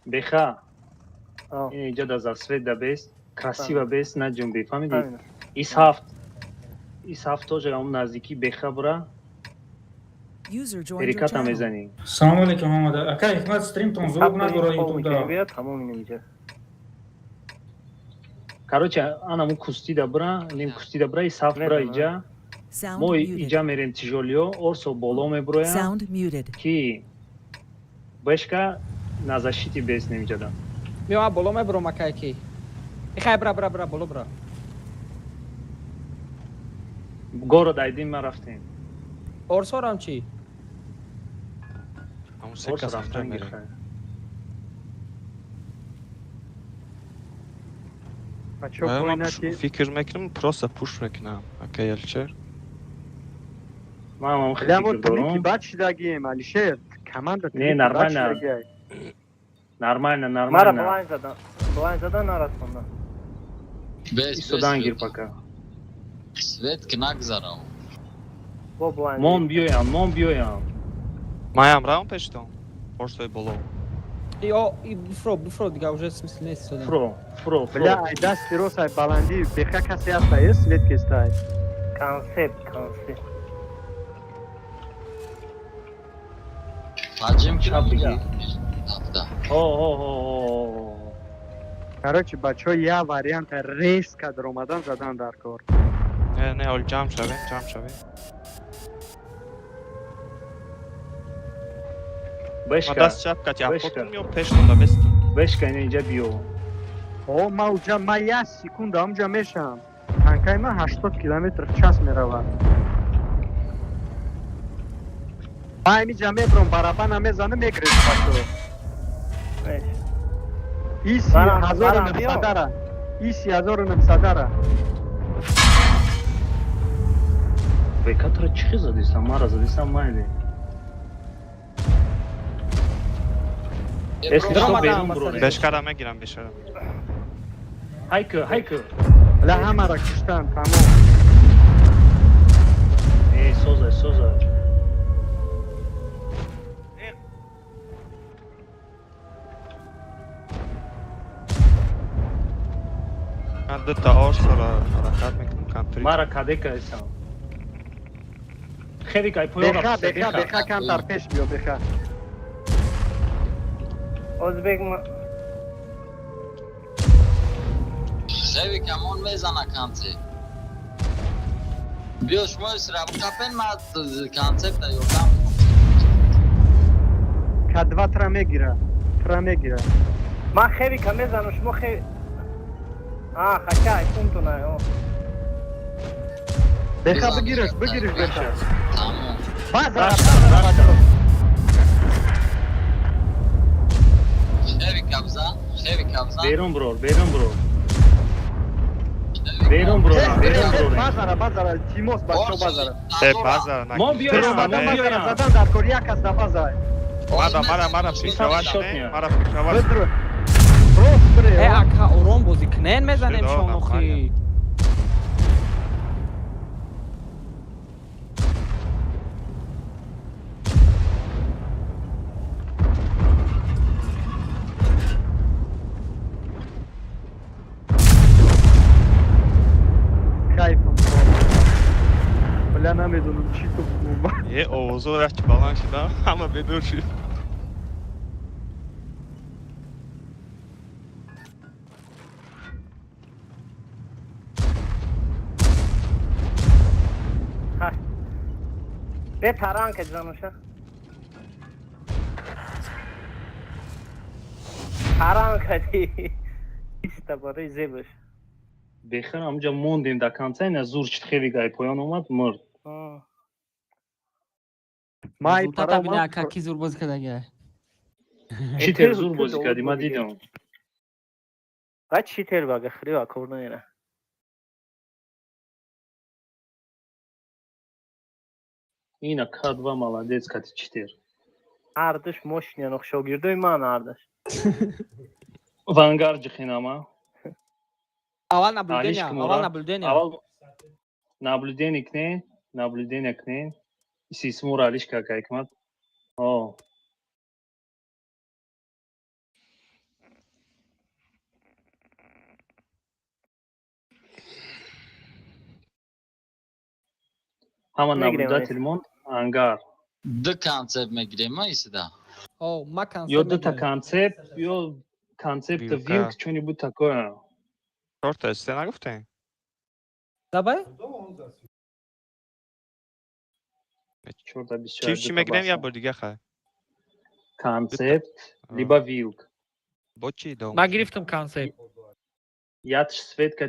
Беха. آه این اینجا در засвет да бест. Красиво бест на ҷунби. Фаҳмидӣ? همینه. Ис ҳафт тоже ҳамун наздики беха бура. User joined your Переката channel. мезанӣ. Салом алейкум ҳамада. Ака Ҳикмат стримтон зуд набура ютубда. بیاد تمام اینجا. Короче, анаму кусти да бура, ним кусти да бура, ис ҳафт бура иҷа. Sound Мо muted. иҷа мерем тижолиё, орсо боло мебуроям. Sound muted. Ки бешка на защите бест немиҷадам. Миёма боло мебурам акаки. Ихай бра боло бра. Горо дайдим ма рафтем. Орсорам чи? Орсо рафтем гирха. Fikir mekrim prosta push meknam. Окей, Алишер. Ман خیلی фикр дорам. بچه داگیم علیشیر کمانده Не, нормально. Нормально, مرا нормально. بلند زدن نرسوندن. Истодан гир пока. Свет кнагзарав. با بلند. Мон биёям. Маям раун пештон. Орсой боло. И буфро дига уже смысл нест. Фро. بله دست روز های بلندی بخه کسی هست های سویت کسته های. کنسپت. Hacim Şapka. Hafta. короче بچه ها یه واریانت ریس که در اومدن زدن در کار. Не, ол jam шаве. Ма Бешка. даст чап катя Бешка. потом миё пештон да бестон. Бешка инҷа биё. او ما اونجا ما یه سکوند اونجا میشم تنکای من 80 کیلومتر в час میروم ما اینجا میبرم برابر نمیزنم میگرید بچه ای 3900 داره ای 3900 داره Бекатра чихи задисам? Мара задисам майли. Если что, берем бро. Бешкара мегирам бешара. Хайка. لا همه را کشتن تمام Созай. Ман дута орсора ҳаракат мекунам кантри. Мара кадека ҳастам. Хеле кай поёра. بخا کم در پیش بیا بخا ازبک Zevi kamon mezana kanci. Bio šmoj srabu kapen ma koncepta yordam. کدوا ترا میگیره من خیلی کم میزنم شما خیلی خچه ایتون تو نه بخا بگیرش بخا Tamam. بازار Heavy kabza. Берем бро. Берем бро. بازار تیموس بچه بازار Базара на. Мо биёям. زدن در کوریا کس در بازار Мара пишавад не. Мара пишавад. بدرو روز بره ака ором бозӣ кунен мезанем Шудо, шомо хи. нормально. кайфом бля نمیدونم چی تو بگم Е овозораш балан шуда. Ҳама бедор шуд. به تران که جانوشه تران کدی ایستا برای زیبش Бехар амҷа мондем да концайна зурчит хеле гай поён омад мурд. май Зултата бина ака ки зур бозӣ кардага. Чӣ тер зур бозӣ кардӣ? Ман дидам. ва чӣ тер бага хрива корнера Ина К2 молодец, кати чӣ тер. ардаш мошине нох шогирдои ман ардаш Вангар ҷихинама. Аввал Алиш наблюдение. Аввал наблюдение кунен. Исмур Алиш как Ҳикмат. Ҳама Мегирем, наблюдатель монд ангар. دو کانسپت میگیریم ما ایسیده. О, ма концепт Ё дута мегирем. концепт, ё концепта Вилка. вилк, чё-нибудь такое. چهار سته نگفتین؟ Давай. Чёрта چی میگیریم یا با دیگه خواهی؟ Концепт, آه. либо вилк. با چی دوم؟ ما گرفتم концепт. Ядш Светка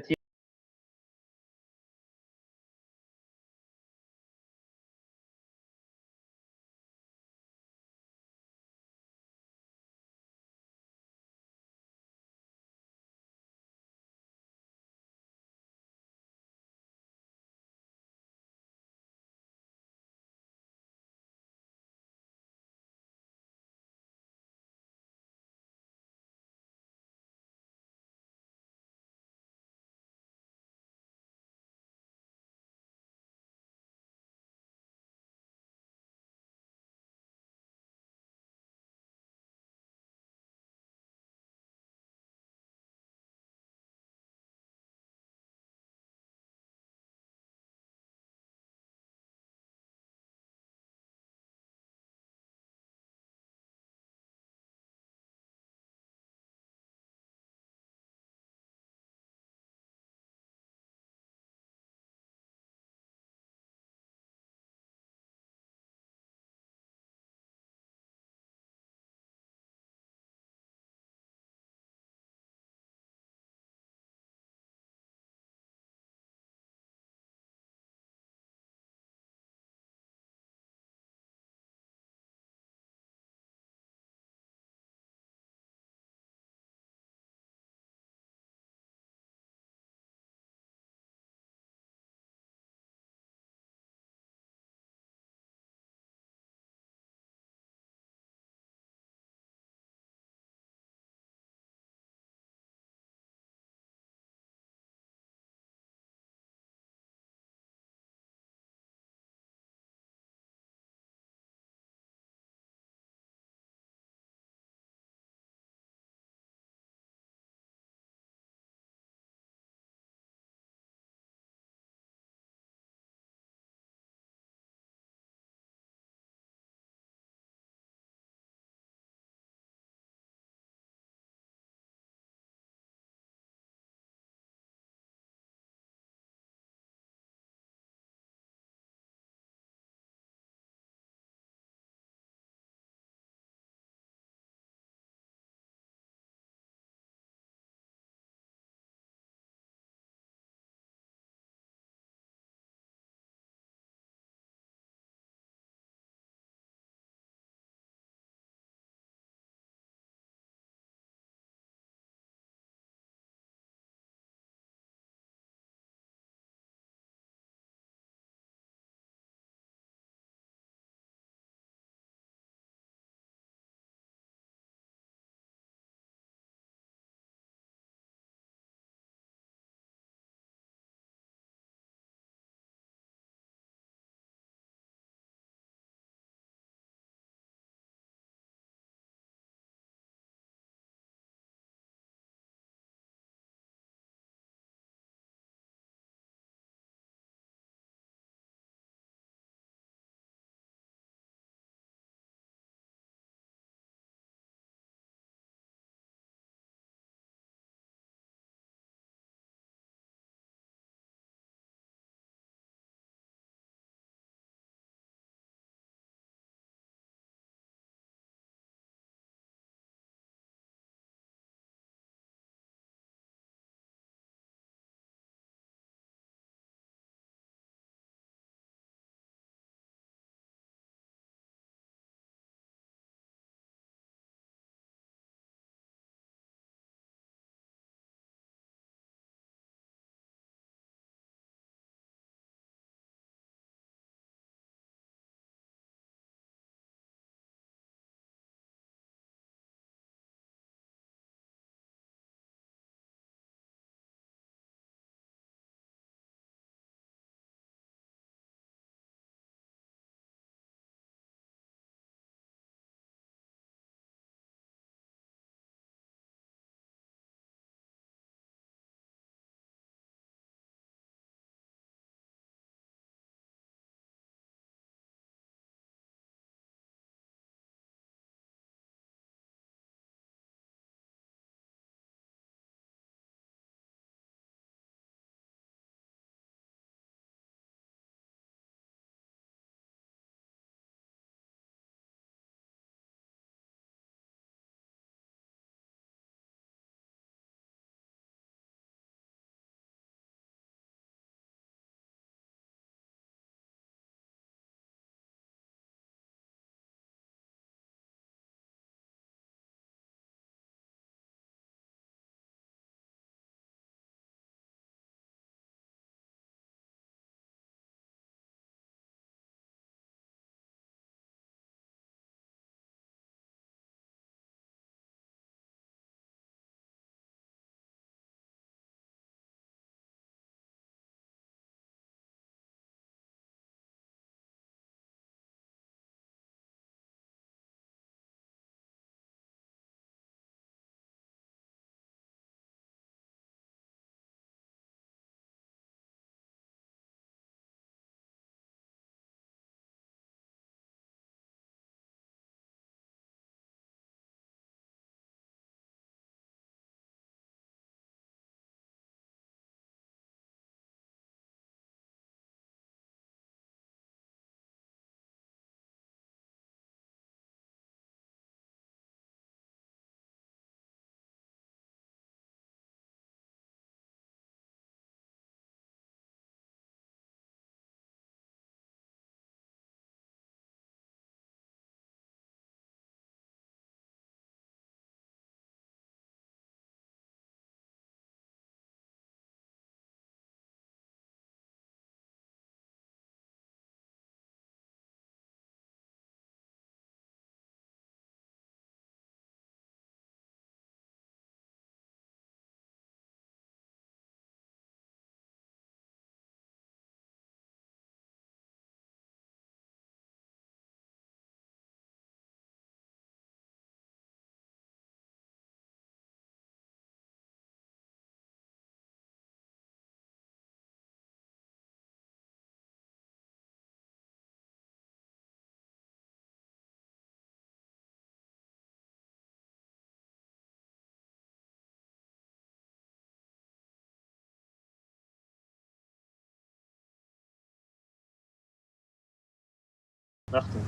рафтем.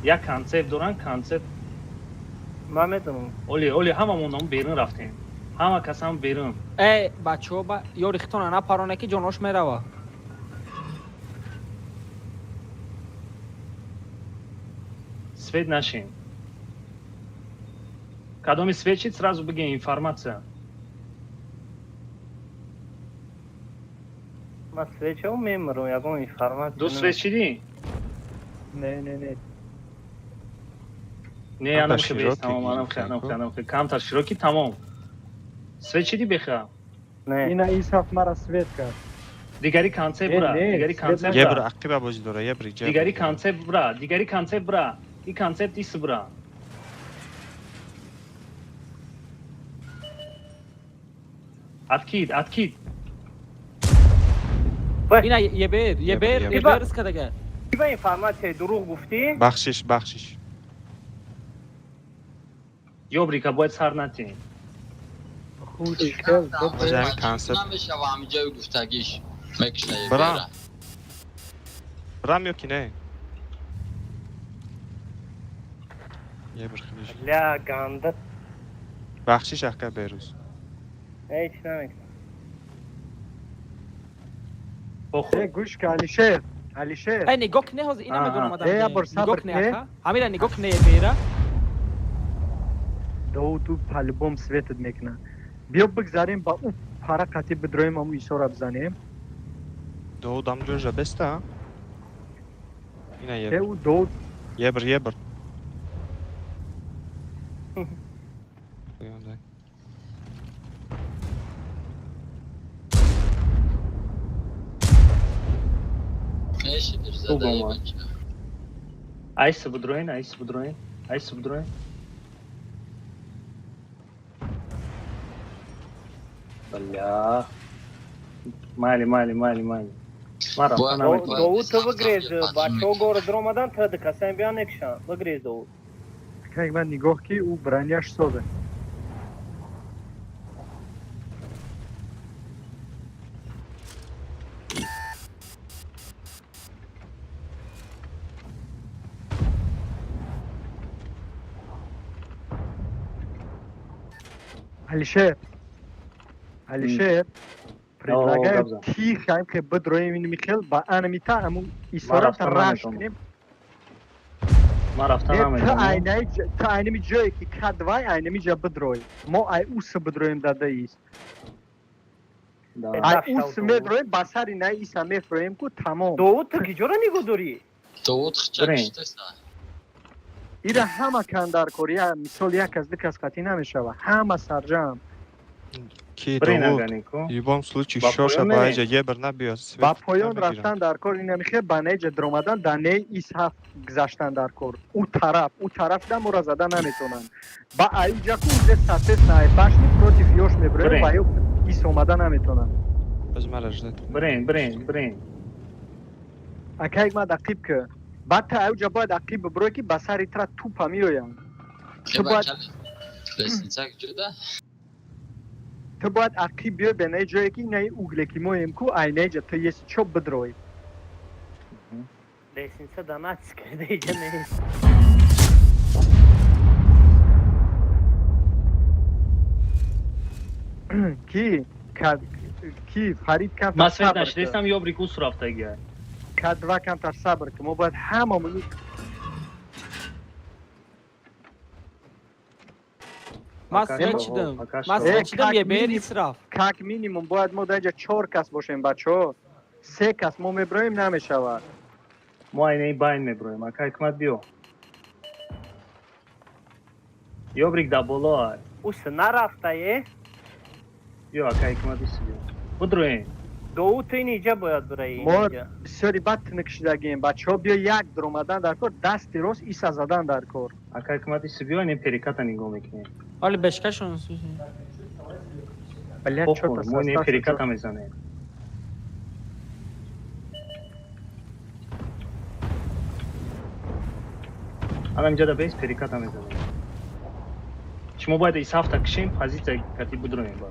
Як концепт доран, концепт. من میدونم оли ҳамамон берун рафтем. ҳама касам берун. ای بچه ها یا ریختانه نپرانه که جاناش میروه. Свет нашим. Кадоми свечит, сразу бегем информация. من سویچ هم میمرم یکم اینفرمات Ду свет чиди? نه نه نه Не, Камтар анам ке бес, широкий, тамом, анам камтар. ке. Камтар широкий, тамом. Свет чиди беха? نه اینا ایساف مرا سویت کرد. Дигари концепт бра, Не, дигари свет концепт یه بر бра. عقیبه بازی داره یه بری Дигари концепт бра, дигари концепт бра. И концепт ис бра. Откид, откид. اینا یه بیر یه بیر یه یه بیر اسکه دیگه. با اینفرمات دروغ گفتی بخشش بخشش Ёбрика бояд сар натин. خودش کرد. باشه همین کنسپت نمیشه و همینجا گفتگیش مکشه برام. برام یا کی نه یه بر خیلیش لا گنده بخشش احکه بیروز هیچ نمیکنم ای گوش که علیشیر. علیشیر. ای نگاه کنه هاز اینا میدونم آها. آدم. ای ابر صبر نگاه کنه کنه. اخا. همین نگاه کنه یه بیره. دو پلبوم سویتت میکنه. بیا بگذاریم با او پارا قطعی بدرویم همو ایسا را بزنیم. دو دام جوجه بسته ها اینه ای یه او دو یه بر میشه در خوب زده ای اومد. بچه Айс будроин, айс будроин, айс будроин. Бля. Мали. Мара, Бо- пана бо- мет. دو تو بگریز بچه ها گور درامدن تا دکسیم بیان نکشن بگریز دو که من نگاه کی او برانیش صبح. علیشیر. علیشیر. پریدلاگه گابزم. تیخ هم که بدرویم این میخیل با انمیتا همو ایسا ما را رفتم تراش نمیتونم. کنیم. ما رفتنم تا aynı جایی که کدوای aynı جا بدروی ما ای اوس بدرویم داده ایست ای اوس میدرویم بسری نه ایسا میفرویم که تمام دو تو کجا نگو دوری تو خچه برین. کشته سا ایره همه کندار کوریا مثال یک از دک از قطعی نمیشه و همه سرجم کی Брин دو аганико. в любом случае Ба шоша поён баиҷа е бир набиёд با پایان رفتن در کار این نمیخه با نیجه درومدن در نی ایس هفت گذاشتن در کار او طرف در مورا زدن نمیتونن با ایجا که اونجا ساتس نه باش میپروتی فیوش میبره برین. و ایو ایس اومدن نمیتونن Брин. اکه یک ما دقیب که بعد تا اوجا باید عقیب ببروی که بسری تر توپ همیویم که تو باید بچه بسنچه جدا تو باید عقیب بیای به نه جایی که نه اوگلکی مویم که اینه جا تو یه چوب بدروی لیسنسه داناتس کرده ایجا نیست کی فرید کم Ма تر свет صبر нашлестам ёбрик ус рафтага. که دوا کم تر صبر که ما باید هممونی ما Пока سویت что, چیدم. пока ما что. سویت چیدم یه کاک بیر مینی- اسراف. کاک مینیموم باید ما اینجا 4 کس باشیم بچه ها 3 کس ما میبرویم نمیشود Мо айнаи байн меброем. Ака ҳикмат биё. Ёбрик да боло ай. اوس نرفته یه Биё, ака ҳикмат ис биё. Будроем. دو تو این ایجا باید برای ما اینجا بسیاری بد نکشیدگیم بچه ها بیا یک درومدن در کار دستی راست ایسا زدن در کار Ака ҳикмат ис биё, ин переката нигоҳ мекунем. حالا بشکشون. ولی Хуб چوتا кун, мо ин سستا переката мезанем. Анам ҷада бес переката мезанем. Шумо бояд ис ҳафта кишем, позитсия кати будроем бо.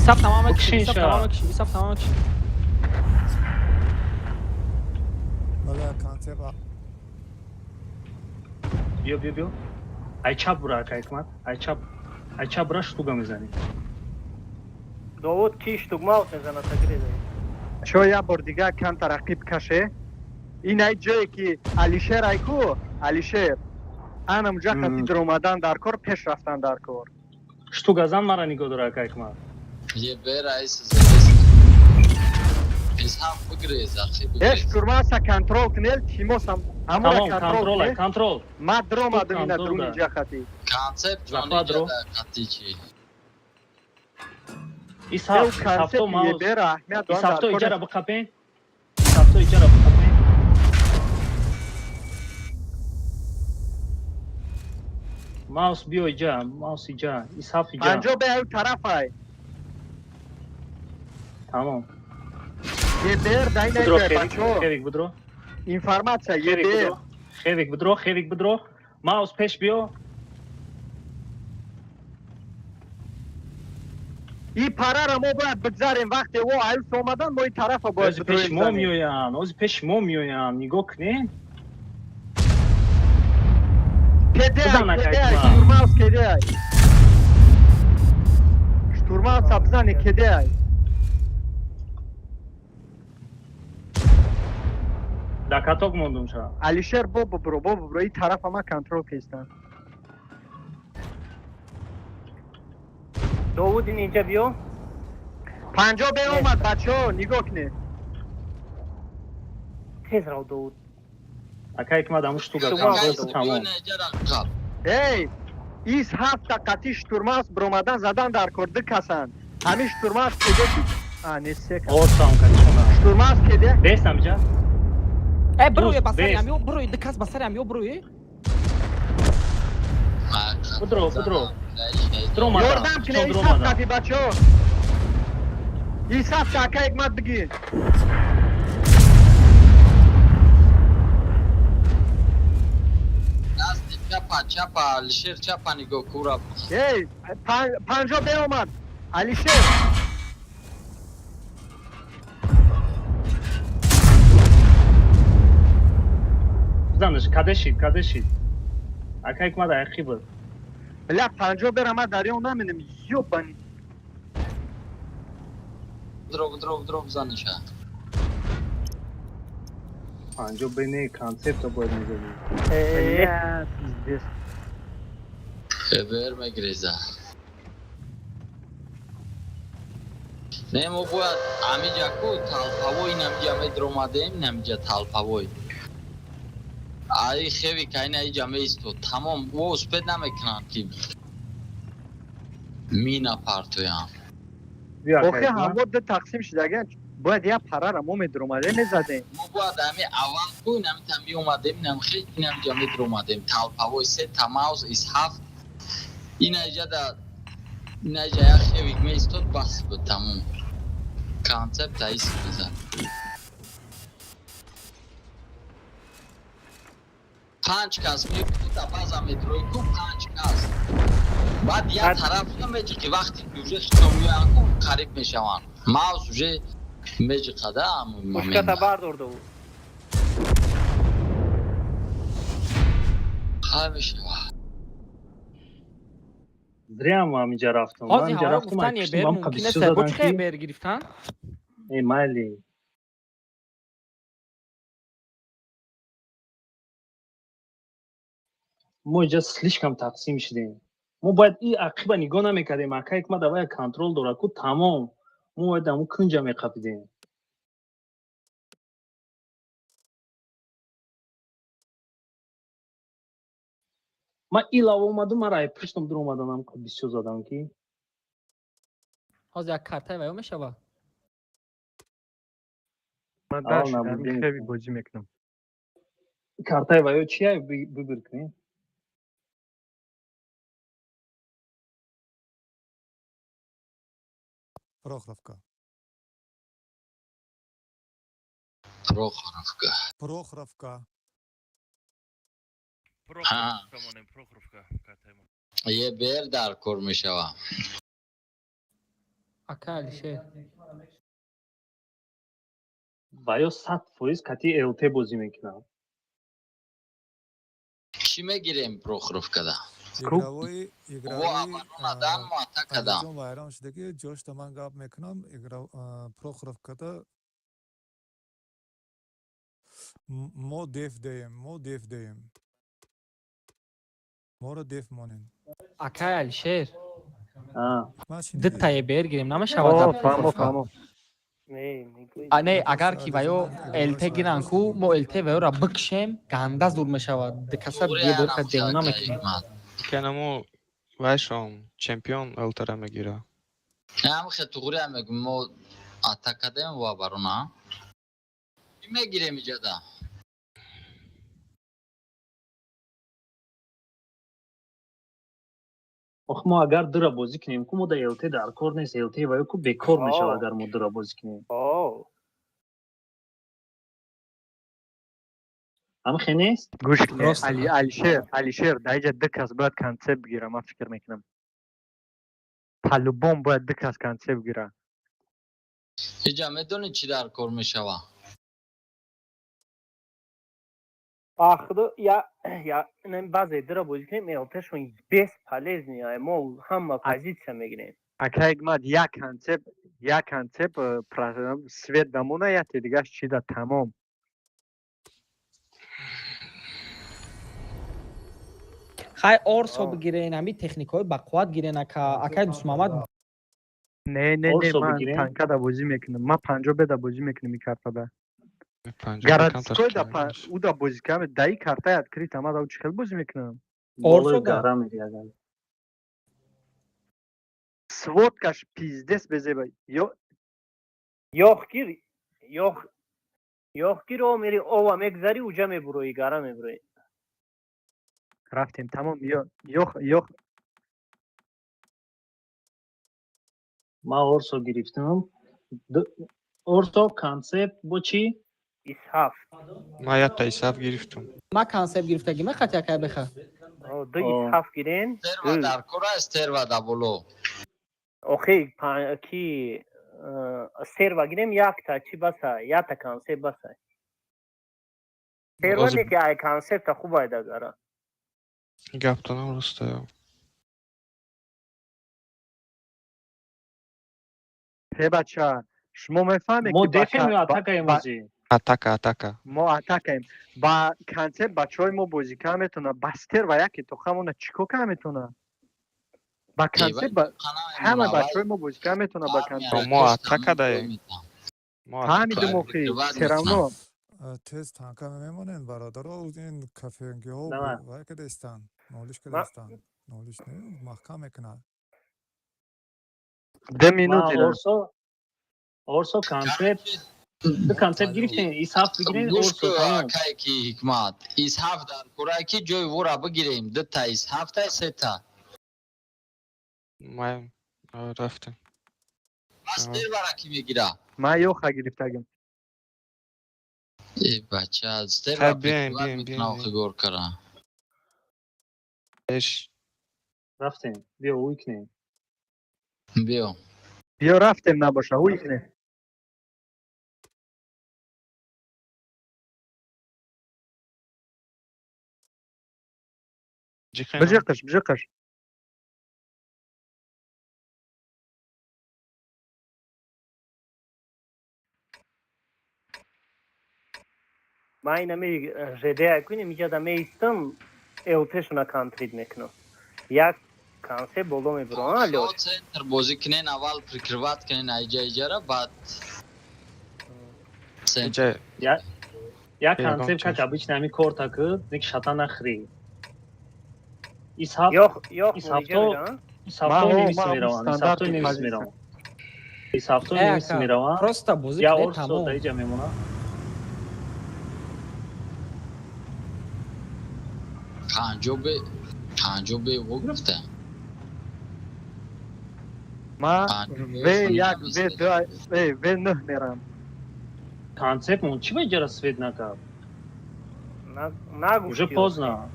ایساب تمام بکشین ایساب شا. تمام ایساب تمام بله کانسر را بیا ای چپ برو اکا حکمت ای چپ برو شتوگا میزنی داوود کی شتوگماوت میزنه تگریده شو یه بار دیگه کم ترقیب کشه این ای جایی که علیشیر ای کو علیشیر انم جا خطی در اومدن در کار پیش رفتن در کار شتوگا زن مرا نگاه داره اکا حکمت یه به رئیس زیست اسحاق بگریز اخی ایش بگریز ترماسا کنترول کنیل تیموس هم همورا تمام کنترول کنترل کنیل کنترل ما در اومدم اینا کنترل درون ده. جا خطی کانسپت زفا جانی درو. جدا قطی چی او ایساف کانسپت تو یه ماوس بیر اهمیت دوان ایساف تو در ایجا را کار بقپین ایساف تو ایجا را بقپین ماوس بیو ایجا ماوس ایجا ایساف ایجا پنجا به او طرف های تمام یه بیر داین بدرو ای بچو خیویک بدرو اینفرماتسا یه خیویک بیر بدرو خیویک بدرو ماوس پیش بیو این پره را ما باید بگذاریم وقتی او ایلس اومدن ما این طرف باید اوزی پیش بدرویم مو زنیم میویان اوزی پیش مو میویان نگاه کنین کده بزن ای اکا کده ای حکمت. شتورماوس کده ای شتورماوس بزنی کده ای در کتاک موندم شا علیشیر بابا برو این طرف ما کنترل کستن داوود این اینجا بیو پنجا به اومد بچه ها نگاه کنید تیز رو داوود اکا حکمت همون شتوگا شما کنترل آقای تو دو. تمام قب ای ایس هفت قطی شتورماوس برومدن زدن در کرده کسن همین شتورماوس کده نیسته کن او سام کنی شما شتورماوس کده بیست هم جا ای بروی دوست، بسری بیست. همیو بروی دکاس بسری همیو بروی بدرو درو مادا یاردم کنه ایس درو هفت مادا قطی بچه ها ایس هفت اکا حکمت بگی دست چپا لشیر چپا نگو کورا ای پنجا به اومد علیشیر بزنش کدشید اکا حکمت اخی بود بله پنجا برم من دریا نمینم یو بانی درو بزنشه پنجو بینه کانسپت رو باید میزنی بله پیزدست بر مگریزه نمو باید امی جاکو تالپاوی نمجا می درومادیم نمجا تالپاوی ای خیلی که این ای جمعه ایستو تمام و اسپید نمیکنن که می نپرتویم بیا اکا آخه حکمت همه ده تقسیم شدگن باید یه پره را ما میدرومده میزدیم ما باید امی اول کو نمی تنبی اومدیم نمخی نم جمعه درومادیم تالپاوی سه تماوز ایس هفت این ایجا دا این ایجا یا خیلی می ایستود بس بود تمام کانسپت ایست بزن پنج کس می بود باز هم میدروی کو پنج کس بعد یه طرف نمیجی که وقتی دوژه خشومی هم قریب میشوان ماوس دوژه میجی قدم مشکتا بردار داوود همیشه دریم همینجا رفتم من هازی اینجا هوا رفتم گفتن یه پشتم بیر هم ممکنه قبیسو سربو زدن چخه که بیر گرفتن ای مالی ما اینجا سلیشکم تقسیم شدیم ما باید این عقیبه نگاه نمیکردیم اکا حکمت باید کنترل داره که تمام ما باید همون کنجا میقفیدیم من ایلاوه اومدم من رای پشتم در اومدم هم قبیسو زدن که هازی یک کارتای ویو میشه با من اول داشت نبود همین خیلی بازی میکنم کارتای وایو چیه ببیر کنیم پروخرفکا پروخورفکا پروخرفکا ها یه بیر در کور میشوم ака Алишер. ва ё 100% кати ЛТ бозӣ мекунам. чӣ мегирем прохоровкада игравои во абаронадан мо атакада алиҷон вайрон шуда ки ҷошта ман гап мекунам прохоровкада мо деф деем моро деф монем Ака Алишер. ман Дитае бергирем, О, намешавад. фаҳмо. Не, агар ки ваё ЛТ гиран ку, мо ЛТ ваёра бикшем, ганда зур мешавад. Дикаса бедор ка девона мекунем. Кенаму вайшом чемпион элтара мегира. ҳамхе туғуриам мегӯм мо атакадем ва барона чӣ мегирем иҷада охи мо агар дура бозӣ кунем ку мо да ЛТ дар кор нест. ЛТ ва ё ку бекор мешавад агар мо дура бозӣ кунем. ҳамхе нест. гӯш алишер дар инҷа ду кас бояд консепт бигира. Ман фикр мекунам по-любому бояд ду кас консепт бигира. иҷа медонӣ чӣ дар кор мешава баъзе дура бозӣ кунем элташон бесполезни мо ҳама позитсия мегирем. Ака Игмат, як консепт свет дамона яте дигаш чида тамом. Хай орсо бигирен, ами техникаҳои бақувват гирен ака. Акай Дустмамад. Не, Орсо ман бигирем? танкада бозӣ мекунам. Ман 50 беда бозӣ мекунам ин картада. Городской да уда бозӣ кунам. Да ин карта открыт ама да чӣ хел бозӣ мекунам. болои да. гара мегирад. Сводкаш пиздец безеба. ёхгиро мери ова мегзари уҷа мебурои гара мебурои. Рафтем тамом. Ёх ман орсо гирифтам. орсо консепт бо чӣ? исҳаф Ман ятта исаф гирифтум. Ма консепт гирифтагӣ мехати акай беха. ду исҳаф гирен. терва дар кор аст терва да боло охи ки серва гирем якта чӣ баса ята консепт баса. серва не ки ай консепта хуб айда гара. Гаптонам ростая. бача шумо мефаҳмед мо ки дефем ё атакаем озӣ? Атака. мо атакаем. Ба консепт бачаҳои мо бозӣ кара метавонад. Бастер ва яке тухамона чико кара метавонад. Ба консепт ҳама бачаҳои мо бозӣ кара метавонад ба консепт. мо атакадаем. ҳамидум охи серавно. тез танка мемонен бародаро ин кафенгиҳо Давай. вай кадестан нолиш кадестан нолиш не маҳкам мекунад 2 минут Ма орсо консепт ду консепт гирифтем. исҳаф бигирем. орсо тамом. акай ки ҳикмат исҳаф дар кора ки ҷои вора бигирем дута исҳафта сета Ман рафтем. бас тервара ки мегира Ман ёха гирифтагим. бача Хай, бием. гор кара Эш рафтем. биё уикнем. биё Биё рафтем набоша уикне. Бижиқиш. ман инами жедея кунем иҷада меистам элтешона контрит мекунам. як консепт боло мебурам. Шо центр бозӣ кунен аввал прикрыват кунен иҷара баъд Иҷа як консепт как обычно ҳами корта куд ник шата нахри. исҳафто немис мераванд. Просто бозӣ я кунед орсо тамом. да иҷа мемонад. панҷо бе во гирифта Ман V1 V2 V9 мерам. консепт мон чӣ ба иҷара свет накард? уже поздно.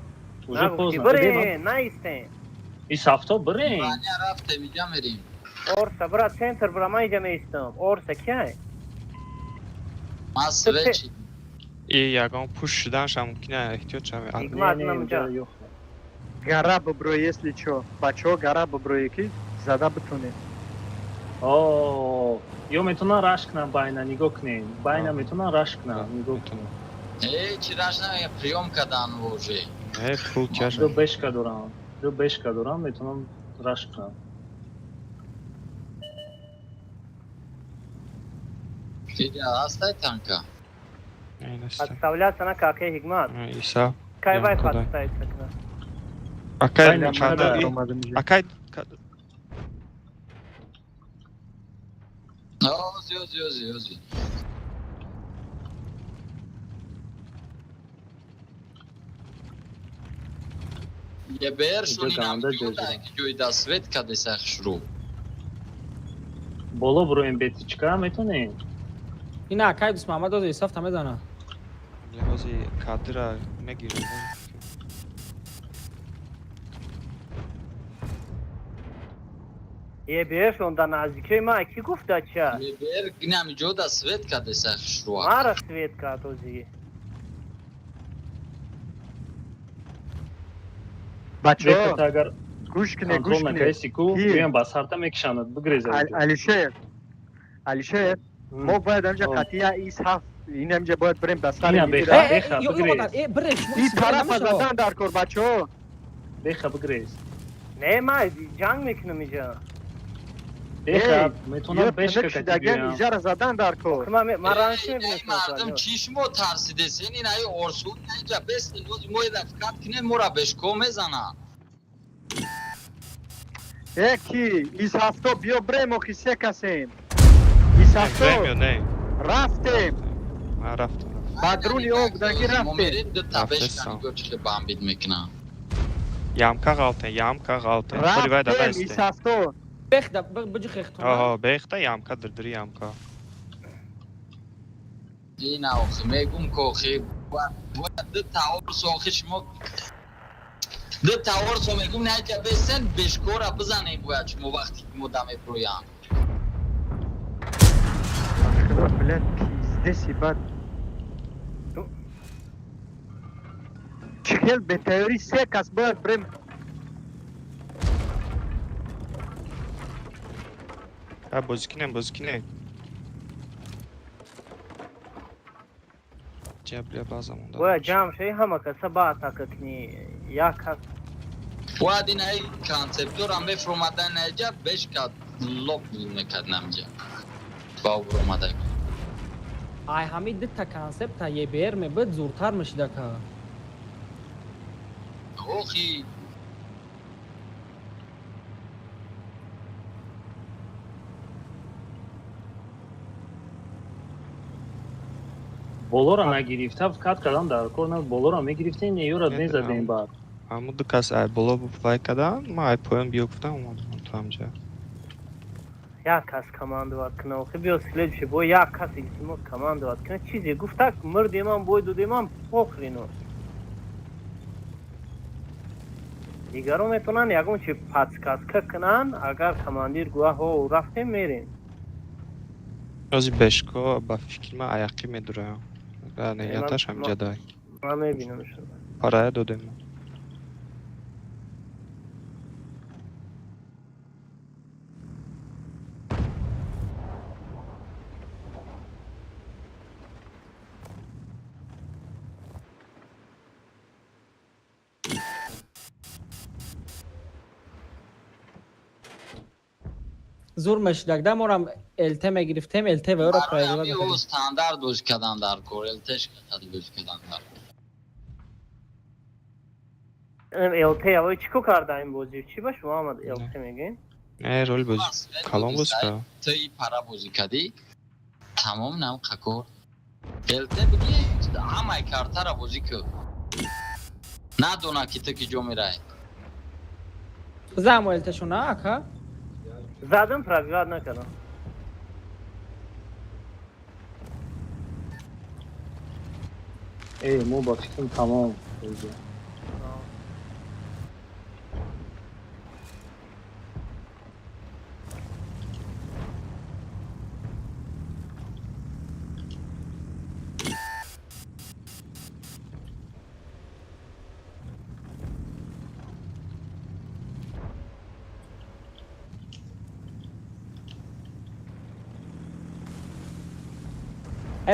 Бирен, наистен. исҳафто бирем. рафтем иҷа мерем Орса, брат, центр, бра, man اینجا میستم. Орса کیه؟ من سویچ این یگان پوش شدنش هم ممکنه احتیاط هم Hikmat نه، нам اینجا اینجا. yok. گره ببرو если چو بچه ها گره ببرو یکی زده بتونه اوه یا میتونن رش کنن باینا نگاه کنین باینا میتونن رش کنن نگاه کنین چی راش نمیگه پریوم کدن وجه نه فول کش دو بشکا دوران میتونن رش کنن دیگه هسته تانکا این است Подставляться на как, Hikmat. ایسا Кай вай کدای подставиться к нам. اکای Aynen, چند aynen. اومده میشه اکای اوزی یه بیر شونی گنده نمیگیو جزیره. که جوی دستویت کده سخش رو بالا برو این بیتیچکا میتونین این اکای دوست محمد از ایساف تمه دانه لحاظی کادر میگیره یه بیش اونdan نزدیکی ما کی گفت چه؟ یه بیر نمیگیو دستویت کده سخش رو ما را سویت کرد اوزی. بچه ها بیخت اگر گوش کنه گوش کنترل کنه نکنی سیکو کی؟ بیان با سرتا میکشاند بگریزه علیشیر ما باید همجا قطعه ایس هفت این همجا باید بریم بسر اینم میگیره بخیر. بخیر، بگریز. برش این طرف از زدن در کار بچه ها بیخت بگریز نه ما جنگ میکنم اینجا. بیخت میتونن یه بشکا پنک کتی شدگن بیان اینجا را زدن در کار من رانش ای میبینم مردم چیشمو ترسیده سین این ای ارسون اینجا بست نوز موی دفکت کنه مورا بشکو میزنن یکی ایس هفته بیا بریم و خیسه کسیم ایس پریمیو هفته نه رفتیم من رفتم بدرونی او بودنگی ما رفتیم میریم دو تا رفته بشکنی گو چه بامبید میکنن یامکا غلطه خودی باید رفتیم دسته ایس هفته بخ بجو خختونه آها بیخته یامکا دردری یامکا این اوخی میگم که خیلی باید دو تاور سوخی شما دو تاور سو میگم نه که بسن بشکورا بزنه باید شما وقتی که مدامه پرویان بلد پیزده سی بد چهل به تیوری سه کس باید بریم بازیکنه جبریه بازمون باید جمع شوی همه کسا با کنی یا کس باید این ای کانسپتور هم بفرمادن اینجا بشکد لب میکد نمجا با برماده ای همین دتا کانسپت یه بیر می بد زورتر مشده که اوخی بالا را نگرفته کات کردن در کار نه بالا را میگرفتین یا را میزدین بعد همون دو کس ای بالا بفلای کدن ما ای پایان بیوفتم اومدم تو همجا یا کس کماندوات کنه و خیلی بیاسکلیت شه با یا کسی که کماندوات کنه چیزی گفته که مردیم هم باید دودیم هم پخرینو دیگرو میتونن یکون چی پس کس کنن اگر کماندیر گوه ها رفتیم میرین رازی بشکا با فکر ما ایقی میدوره و نیتش هم جدای ما میبینمشون پاره دادیم زور مشدک ده مورم الته میگرفتیم الته و را برای پرایگلا همی او بکنیم استاندارد دوش کدن در کور التش کدن دوش کدن در الته یا چی کو کرده این بازی چی باش محمد الته میگین نه رول بازی کلام باز که تو ای پارا بازی کدی تمام نم قکور الته بگی همه کارتا را بازی که ندونه که تو که جو میره زم الته شونه اکا زدم پرگراد نکردم ای مو با فکرم تمام بودیم.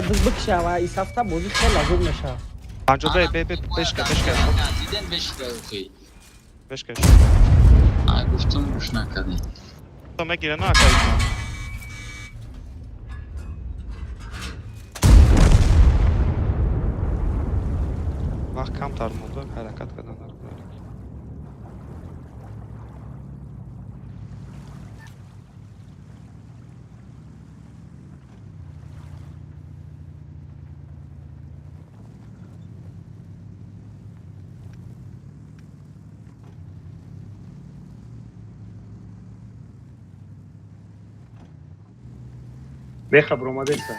biz bikshava is hafta bozi khela zo'r misha. 50 بشکه دیدن بشکه اوخی بشکش گفتم روش نکردی تو میگیره نه اکای ما وقت کم تر مونده حرکت کردن در کنار بخبر اومده سر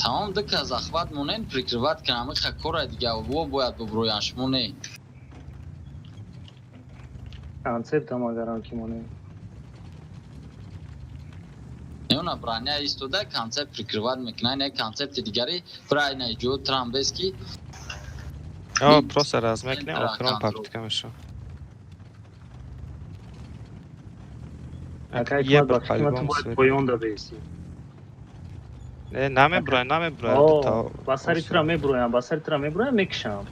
تمام دک از اخوات مونین پریکروات کنم خا کور دیگه و باید ببرویش مونی کانسپت هم اگران کی مونه نه برانیا ایستوده کانسپت پریکروات میکنه نه کانسپت دیگری برای نه جو ترامبسکی یا پروسه راز میکنه آخران پاپتیکا میشه اکای یه کمت بر وقتی من تو قلبم باید سوید پایان دا بیستی نمی برای تا بسری ترا میبرویم بسری ترا میبرویم میکشم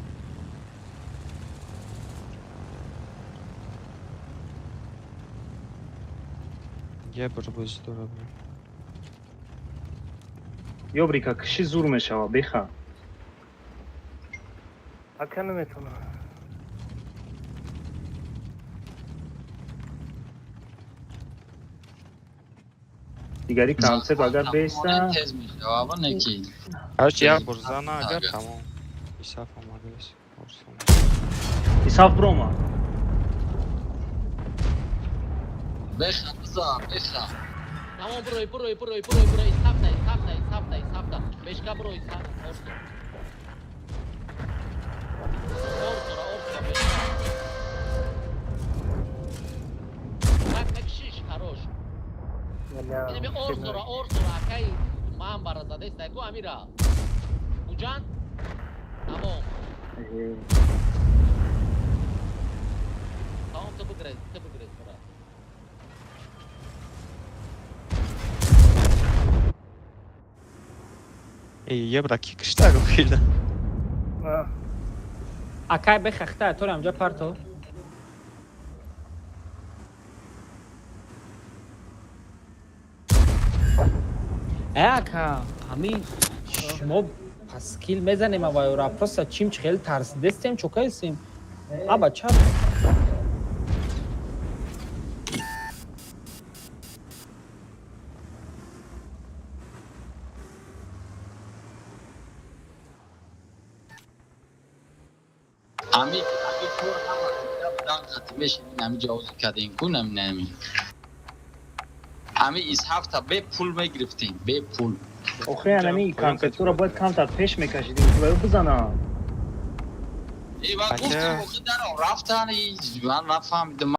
یه بر بوز داره برای یا بریکا کشی زور میشه بخواه اکا نمیتونم دیگری کانسپت اگر بیسته تز میشه آبا نکی هرچی یه برزانه اگر تمام ایساف آماده است ایساف بروما بخا بزا بخا تمام بروی سافتا بشکا بروی سافتا так шиш хорош ин орсора акай ман баразаде стайку амира уҷан тамом тамом то бигрез бара یه برای کی کشته رو خیلی Akay bekhta to ramja parto. Aka همین شما پسکیل میزنیم و را پروسا چیم خیلی ترسیدستیم چوکایسیم ابا چپ امی کور هم دان ختمش نمی جواز کردین کنم نمی امی از هفته به پول میگرفتیم به پول آخه انمی کانسپت رو باید کم تا پیش میکشیدیم که باید بزنم ای با گفتم آخه در رفتن من نفهمیدم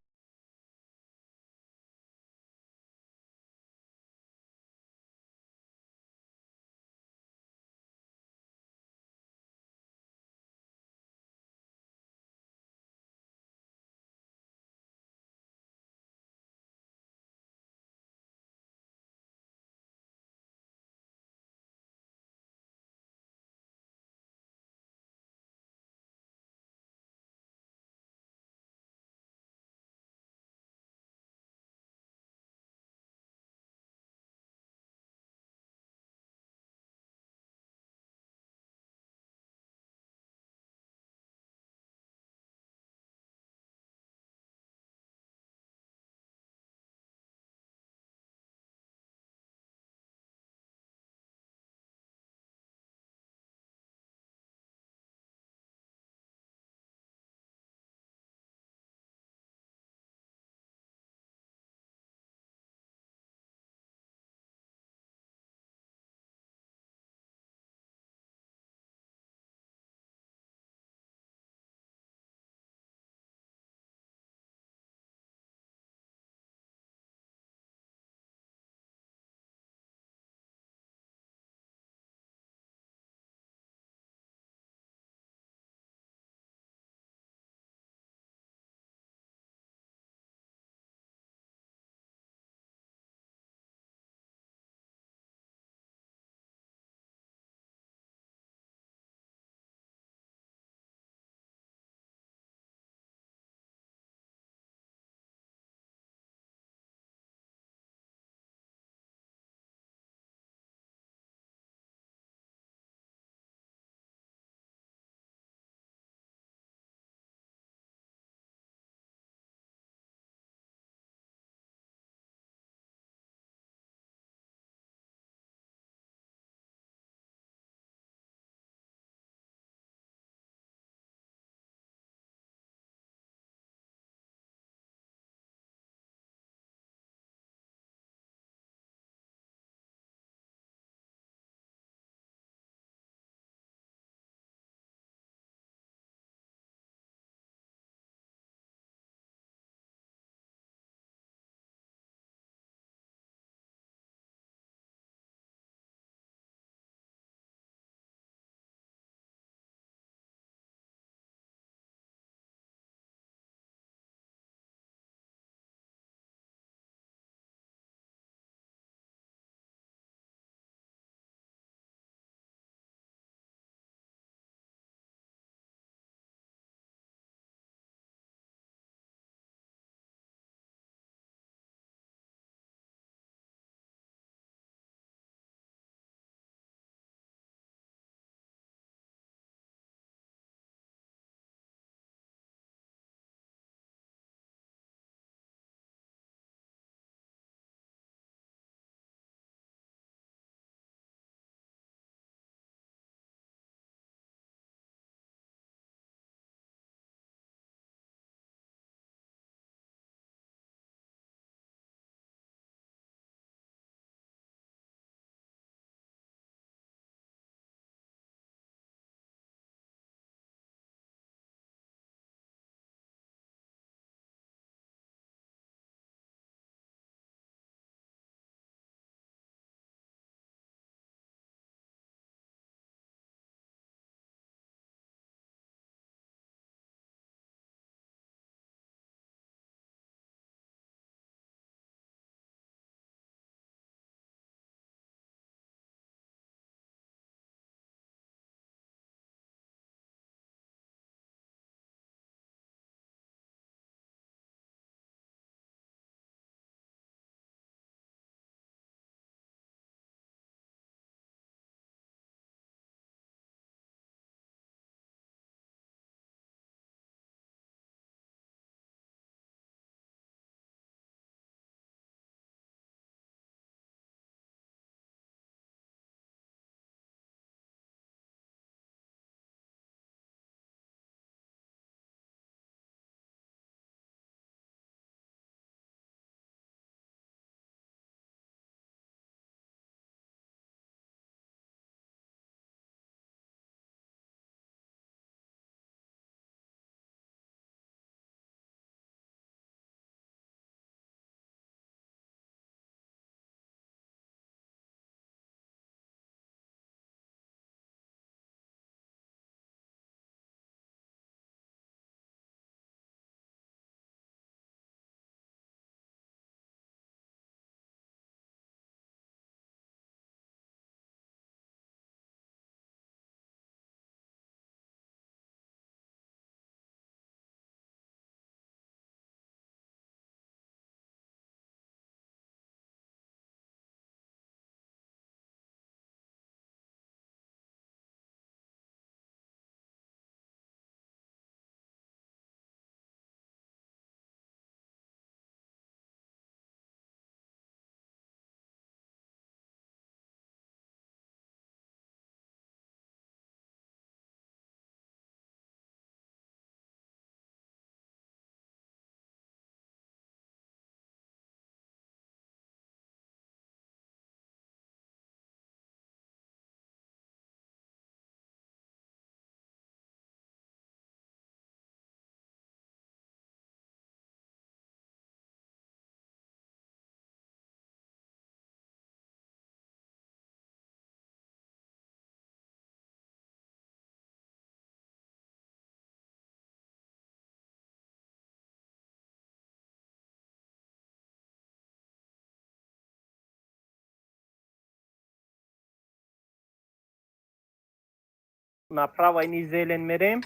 направо ини зелен мерем.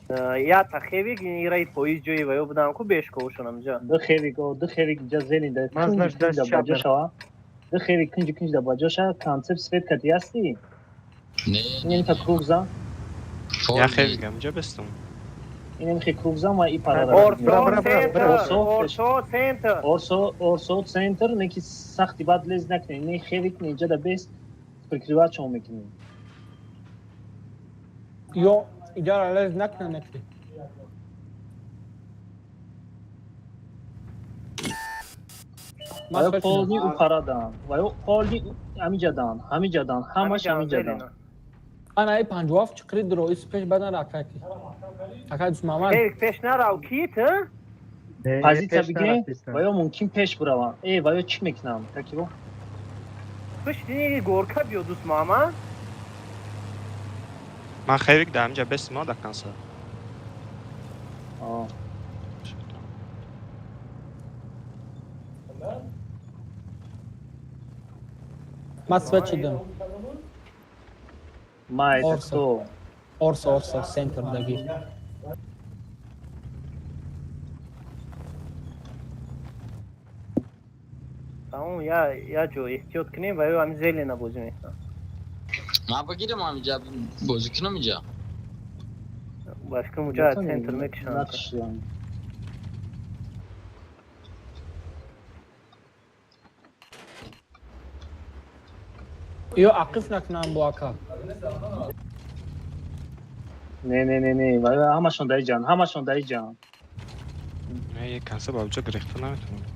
Я та хевик ираи поиз ҷои ваё будам ку бешковушонам ҷа. Ду хевик ҷа зелида. Мазнаш даст да чап баҷоша. Ду хевик кинҷи да баҷоша концепт свет кати ҳасти. Ин та кругза. Я хевигам ҷа бестам. Ин хе кругза ма и парада. Орсо центр. Орсо центр неки сахти бад лез накне. Не хевик не ҷа да бест. Прикриват чом мекунем. Yo, ijara lez nakna nekli. Ваё полни у парадан. Ваё полни амиҷадан. Ҳамиҷадан. Ҳамаш ҳамиҷадан. Ana ай 57 чиқри дро ис пеш бадан ракаки. Акай дусмаман. Хевик пеш нарав кит, Позиция биге. Ваё мумкин пеш буравам. Ваё чӣ мекунам? Такиро. пуштини горка биё дус мама. Ман хевик да ҳамҷа бестам ода канса. Масвет чидам. Майда то. Орсо центр даги. Тамом, я ҷо эҳтиёт кунем ва ё ҳами зелена бозӣ мекунам. Ман бигирам ҳамиҷа бозӣ кунам иҷа. Башкам уҷа центр мекушам. Yo ақиф накунам бо ака. Не. Ваё ҳамашон даи ҷан. Мен як канса ба уҷа гирифта наметавонам.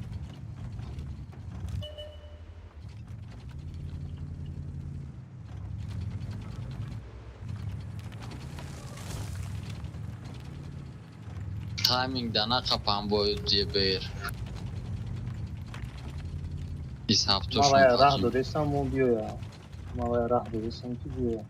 Тайминг да нақапам боюд ҷебер. Ис ҳафтушон Мавая раҳ додесам мун биёя. Мавая раҳ додесам ки биёя.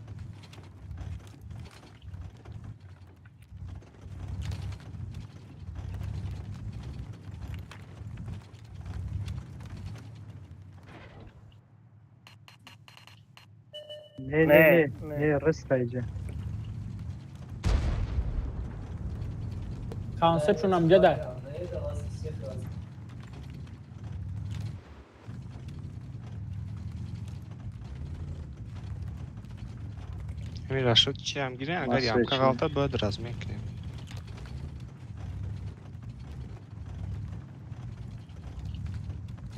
Не, рыста иҷа. Концепт шунам ҷада. Ҳамин Рашод чӣ ҳам гирем, агар ямка ғалта бояд раз мекунем.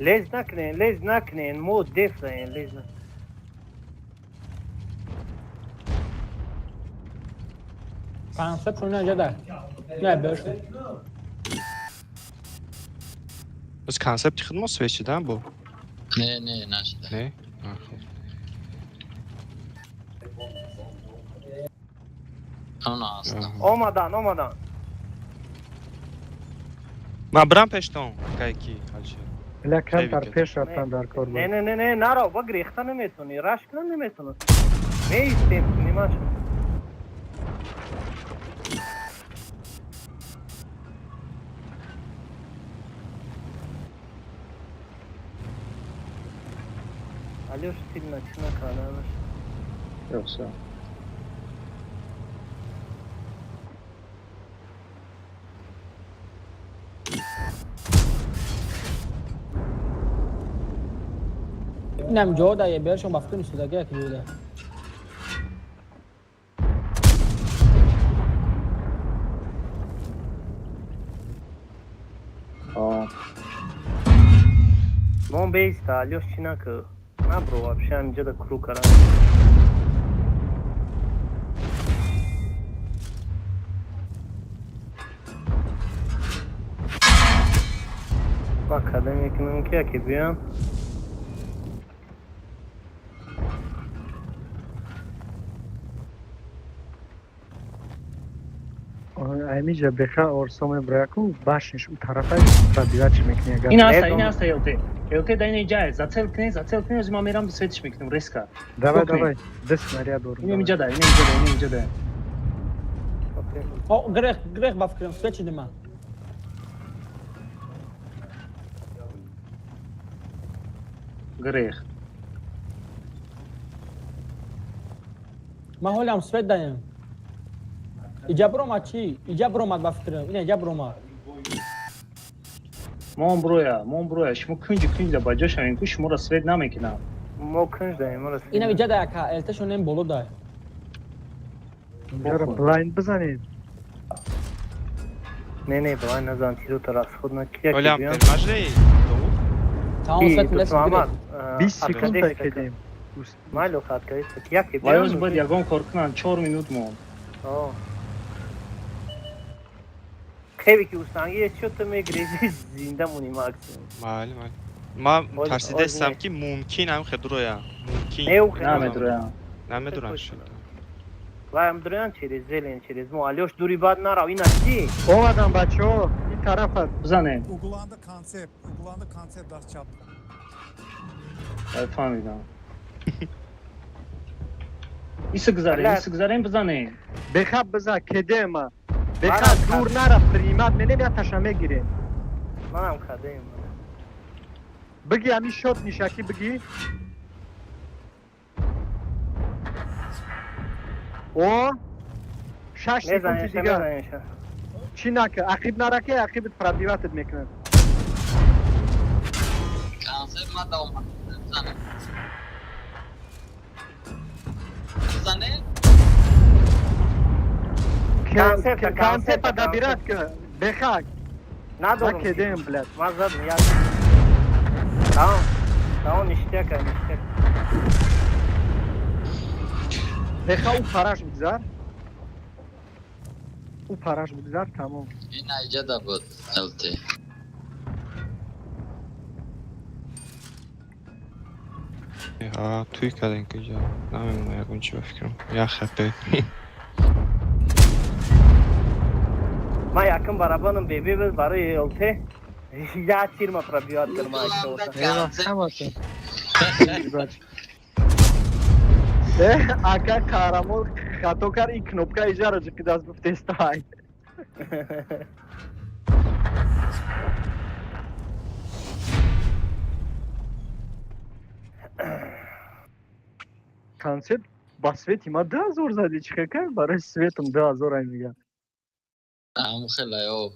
Лез накунен, мо деф раен, лез накунен. Концепт шунам ҷада. Не, беш. Боз концепти худ мо свеч шидан бо? Не, нашида. Не? Ана ҳастам. Омадан. Ман бирам пештон, кайки ҳалши. Ля камтар пеш рафтан дар кор буд. Не, наро, ба грехта наметони, рашкна наметони. Меистем, нимаш. Алёш, ты начина каналаш. Всё. Nam joda ye bershon baftun sudagi akbuda. Мон бейста, Алёш чинака. На, бро, вообще амиҷада круг карам. Ма када мекунам ки яке биям. Амиҷа беха орсо мебраку, башниш у тарафа пробивать мекуни агар. Ин аста ЛТ да ин ҷай, зацел кунем, аз ма мерам светиш мекунем, резка. Давай, дас снаряд ор. Ин имиҷада. О, грех бафкрем, свечи дима. Грех. من حالم سوید دایم اینجا برام چی اینجا برام با فکرم اینجا برام مون برویا شما کنج دا باجا شوین کو شما را سوید نمیکنم ما کنج داریم ما اینا اینجا دا که التشون این بالا دای اینجا رو بلایند بزنید. نه بلایند نزن تیرو طرف خود نکیه Olham, که tem بیان mais aí. تمام سوید ملس بگیرید 20 سکند بکدیم. ما لوکات کردیم کیا که وایوز بیان باید یگان کار کنن 4 مینوت مون خیلی که اوستانگی چوت میگریزی زنده مونی ماکسیموم Malum, malum. ما Olha, ترسیده هستم olha. که ممکن هم خدرویا ممکن Eu خیلی نمیدونم نمیدونم شد و هم دوران چیز زلین چیز مو علیوش دوری باد نرا این چی اومدم بچه ها این طرف هست. بزنه Uygulandı konsept das çaptı. فهمیدم ایسه گذاریم بزنه بخواب بزن کده ما بخواب دور نره پریمت منیم یا تشمه گیریم من هم کدیم بگی همین شد نیشکی بگی او 6 سکند میزنیشه دیگه میزنیشه چی نکه عقیب نرکه عقیبت پرابیواتت میکنن کانسر ما دوام زنه کانسر پا دبیرت که بخواه ندارم ما کدیم بلد ما زدم یاد تمام نشته که نشته بخواه او پراش بگذار او پراش بگذار تمام این ایجا دا بود التی ها توی کردن که جا نمیدونم یکون چی بفکرم یا خطه ما یکم برابرم بیبی بود برای الته یا چیر ما پرابیات کردم اکا کارامو خطو کر این کنوپکا ایجا رو که دست بفتستای کانسپت با سویتی ما 10,000 زدی چه که برای سویتم 10,000 ای میگم هم خیلی او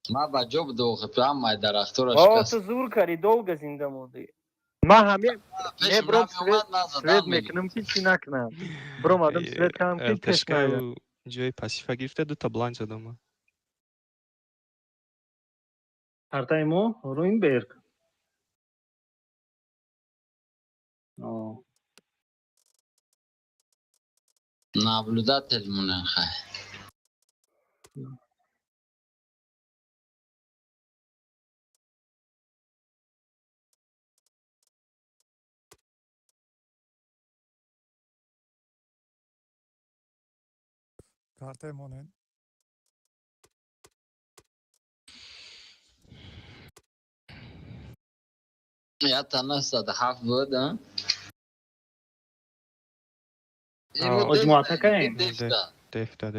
ما با جوب دو خطو هم مای درختو را بابا شکست تو زور کردی دولگ زنده موندی ما همه پیش برو من اومد سویت نزدم میکنم که چی نکنم برو مادم سویت کنم که تست التشکه نگم جای پاسیفا گرفته دو تا بلند زدم هرتایمو روین برگ نابلوده تلمونه خیلی Kartı emonen. یا تنها 107 بود ها مجموعه که دفتا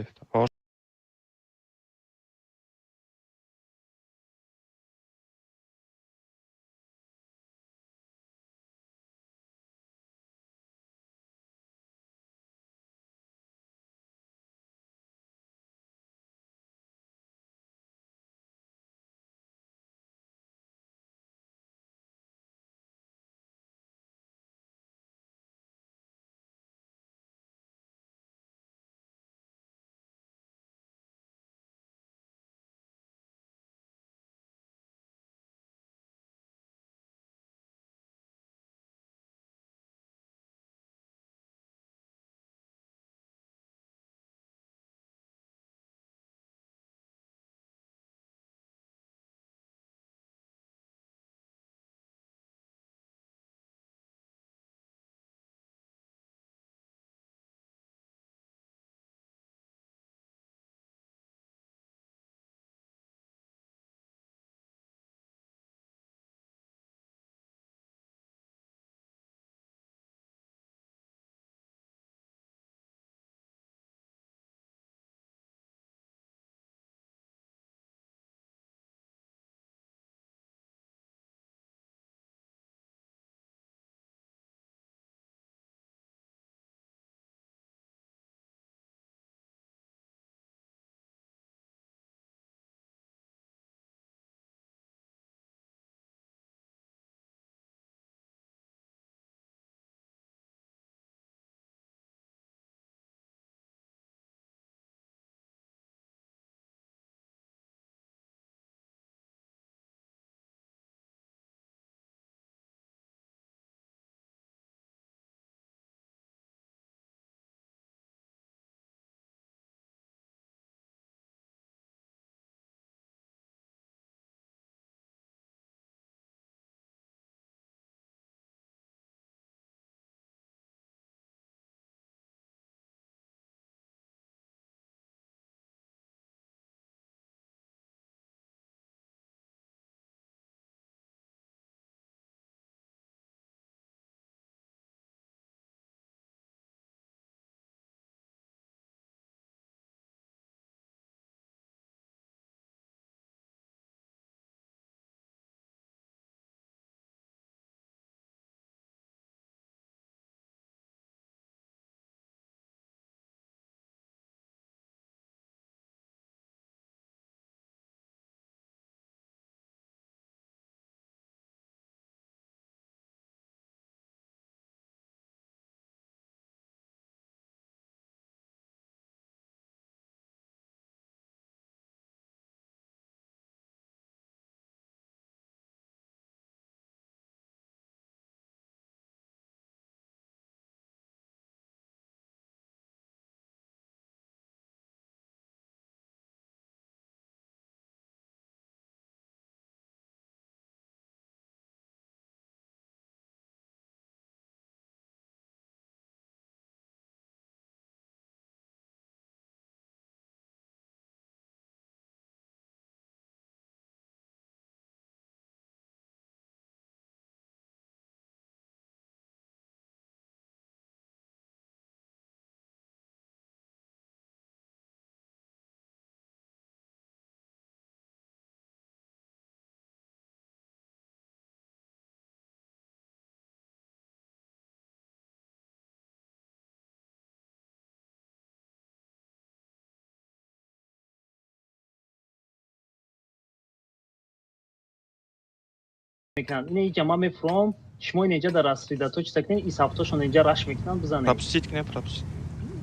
میکنن این اینجا ما میفروم شما اینجا در رسیده تو چی تکنین این سافتاشون اینجا رش میکنن بزنید Пропустить к ней, пропустить.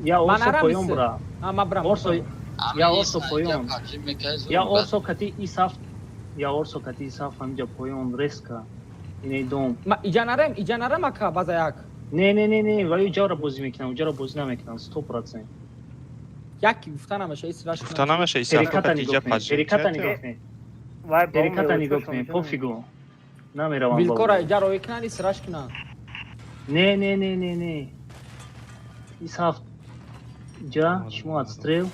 یا من اورسو نرم پایون میسه. برا Ama bram. اورسو یا اورسو اینجا پایون پاکی میکنه یا اورسو کتی ای سافت یا اورسو کتی ای سافت همینجا پایون ریسکا اینه دوم Ma ija naram aka bazayak. نه ولی اونجا رو بازی میکنن اونجا رو بازی نمیکنن 100% Yaki guftanam şey sıraş. Guftanam şey isafo شرکت katija نگاه شرکت pajim. نگاه کنی وای با شرکت نگاه کنی پوفیگو نمیروم Bilkora ija roiknani sıraş kina. نه ای سافت جا شما استریل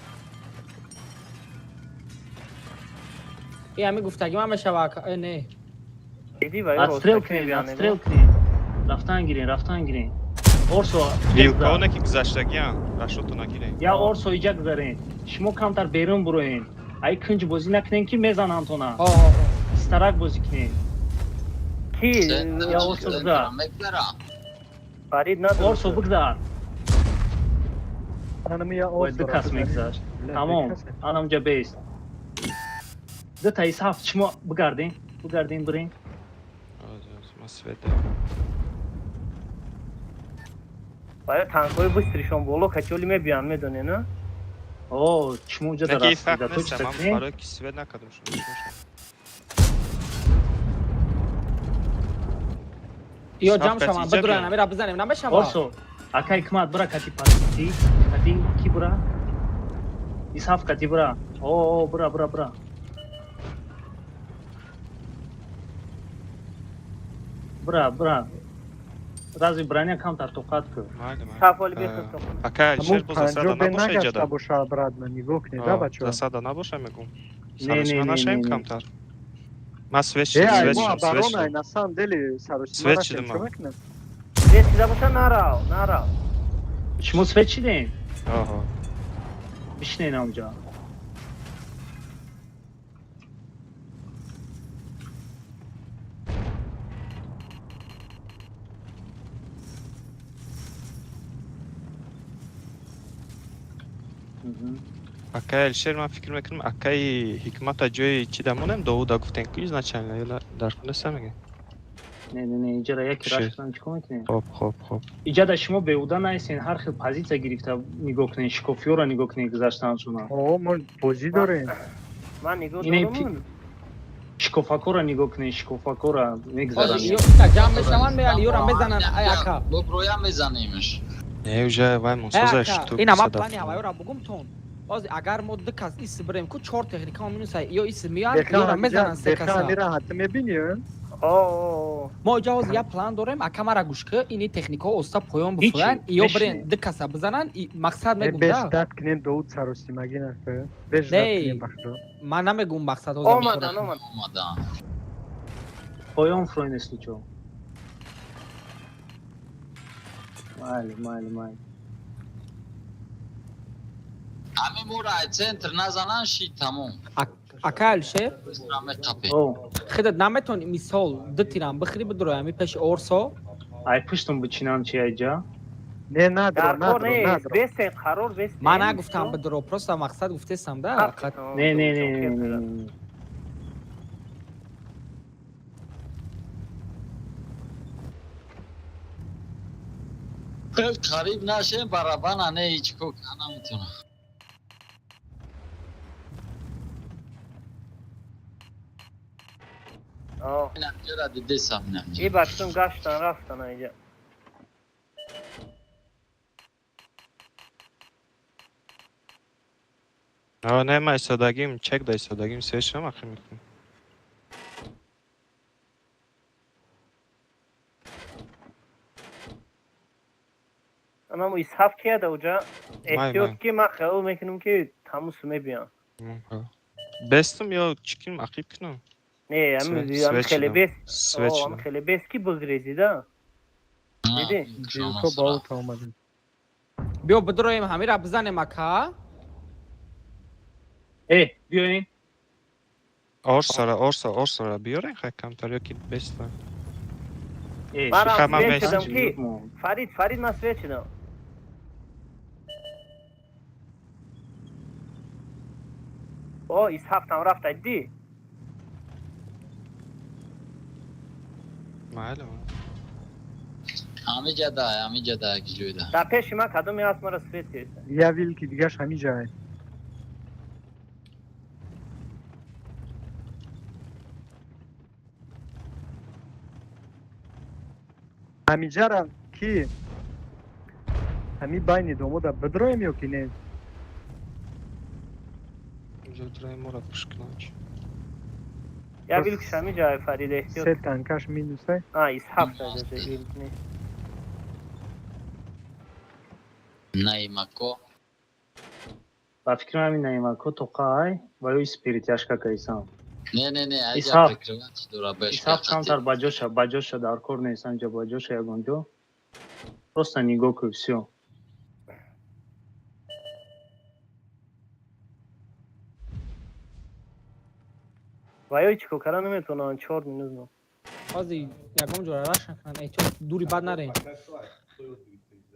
İyi ami guftagi ma meshavaka. Ne? دیدی وای استریل کنی استریل کنی رفتن گیرین اورسو Vilko neki gzashtagyan. Rashoto nagire. یا اورسو ایجا گذارین شما کمتر بیرون بروین ای کنج بازی نکنین که میزنن تو نه استراک بازی کنین کی یا اورسو بگذار فرید نداره اورسو بگذار منم یا باید اورسو دکس میگذاشت تمام الان جا بیست دو تا ایساف شما بگردین برین Masvede. وای تانکوی بستریشون بولو کچولی میبیان میدونه نه اوه شما اونجا در Neki رسیده fark تو چی nese, mam تکنین baro ki sve nakadam što Yo Saf cam şaman katija bedurana biyan. mira bizanim na meshava. اورسو اکا حکمت برا کتی پاسیتی کتی کی برا ایساف کتی برا اوه برا برا رازی برانیا کم تر توقات که صفالی بخواد Aka همون sher bo zasada 50 naboše نگشته jada. باشه برات من نگاه کنید بچه ها Zasada naboše megum. Ne, Sarosima ne, našem ne. kamtar. Ma sveç, ای sveç, ما برون sveç. این اصلا دلی سروسیما Sveç نشیم dedim چه ha. میکنه یه چیزا باشه نراو شما سویت چی دین؟ Aha. بشنین اونجا Aka sher man fikr mekirim akay hikmata joy chi damonem Dovuda guften ki izначально yala dar kunesa mege. نه اینجا را یکی Şey. راش کنم چیکار میکنین؟ Hop. اینجا در شما بیودا نیستین هر خیل پازیچه گرفته نگاه کنین شکوفیو را نگاه کنین گذاشتن شما اوه ما بازی داریم من نگاه اینه دارم شکوفاکو را نگاه کنین شکوفاکو را Yo میگذارن cam meshavan meyan yoram bezanan ay aka. ببرویم میزنیمش. Ne уже vay Ay monsoza aka. shtu. Ina ma plani hava yora bugum ton. Oz agar mod dikas is brem ku 4 tehnika minusay yo is miyan yoram mezanan se بخواه kasa. میره حتی میبینیم اوه ما جاوز یا پلان داریم اکامرا گوش که اینی تکنیکا اوستا پایان هیچی، بفرن یا بشین. برین دکاسا بزنن مقصد میگم بهش دا داد کنین دود سروسیمگی نکه بهش نه. داد کنین بخدا من نمیگم مقصد ها اومدن اومدن. پایان فروینسلی چو مالی همه مورای سنتر نزنن شی تموم. اکال شه اسلام قپی. اوه خدت نمیتون مثال دتیرم بخری بدرویمی پیش اورسو ای پشتم بچینم چی اینجا نه در کار نیست ندارم بست قرار بست من نگفتم بدرو پروستا مقصد گفتستم دا نه قریب نشه برابر نه هیچ کو نمیتونه. اینم چرا دیده سام اینم. ای بچم گشتن رفتن اینجا Ne ma istadagim çek da istadagim seçmem akım. اما مو اسحاف کرده اوجا احتیاط که من خیال میکنم که تموس میبیان Bestim yo çıkayım akip kino. نه هم خیلی بست Sveç. هم خیلی بست کی بگریزیده دیدی تو با اوت آمدیم بیا بدرویم همه را بزنیم اکا ای بیاین Orsara biorın hakam tar yok ki besta. ای من خب، من هم بهش شدم چی که بود؟ فرید من سویت شدم اوه اسحاف تام رفت دی майли ҳамиҷа да ҷӯйда Дар пеши ман кадоме аст мара свет гирифта. Я вилки дигаш ҳамиҷа. ҳамиҷара ки ҳами байни домода бидроем ё ки не? ҷойтраи моро пушкинач Я вилкиш ҳамиҷа Фарида эҳтиёт. Се танкаш минусе. Исҳақ дада вилк не. наимако ба фикри ҳамин наимако тоқай ва ё спирит яшка кайсам не Исҳақ. аҷа фикрвач дора исҳақ камтар баҷоша дар кор нест анҷа баҷоша ягонҷо просто нигоҳ кӯ всё Ва ё чико кара наметавонанд 4 минут мо. ҳозир ягон ҷора рашн кунанд эҳтиёт дури бад нарем.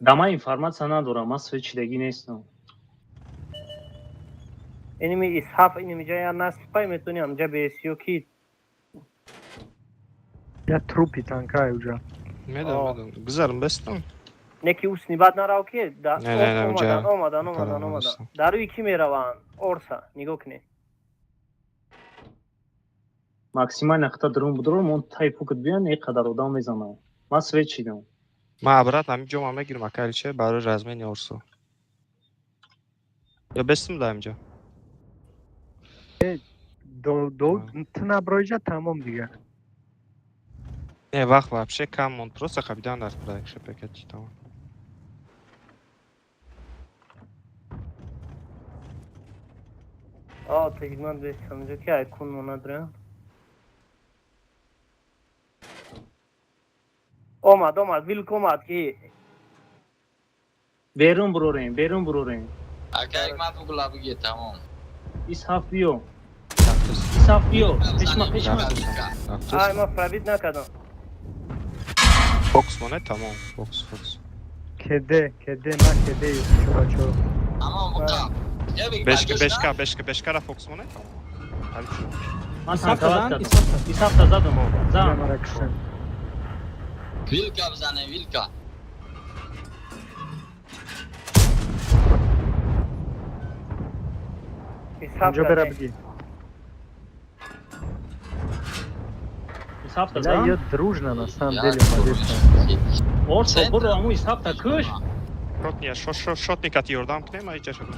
да ман информатсия надорам ман свечидагӣ нестам Иними исҳақ инимиҷа я насипай метавони амҷа бесиё ки Я трупи танка уҷа. медам гузарм бестам неки усни бад нарав ки Не, уҷа. омадан дар рӯи кӣ мераванд орса нигоҳ кунед максимал нақта дрон будро мон тай пукет биён иқадар одам мезанам ман свечидам ман абрат ҳамиҷо ма мегирам акаличе барои размени орсо ё бестам да ҳамҷо Ты наброиҷа тамом дига. не вақт вообще кам монд просто қабидан дар проекше пакети тамом тегман бес амҷа ки айкун мо надарем омад вилк омад ки берун бурорем акай ман бугула биге тамом исҳақ биё исҳақ биё пешма ай ман пробит накардам бокс монед тамом бокс Кеде ма кеде чорачо. тамом бука бешкара фокс монед тамом ман Исҳақ танкават зад, кардам Исҳақ зад. исҳақта задам зам Мара кишем. вилка бизанем вилка исҳақ Анҷо бера биги. исҳақта Я зам ё дружно на самом Я деле молодец. орсо буро аму исҳақта кӯш шотния шотникати ёрдам кунем айҷа шуд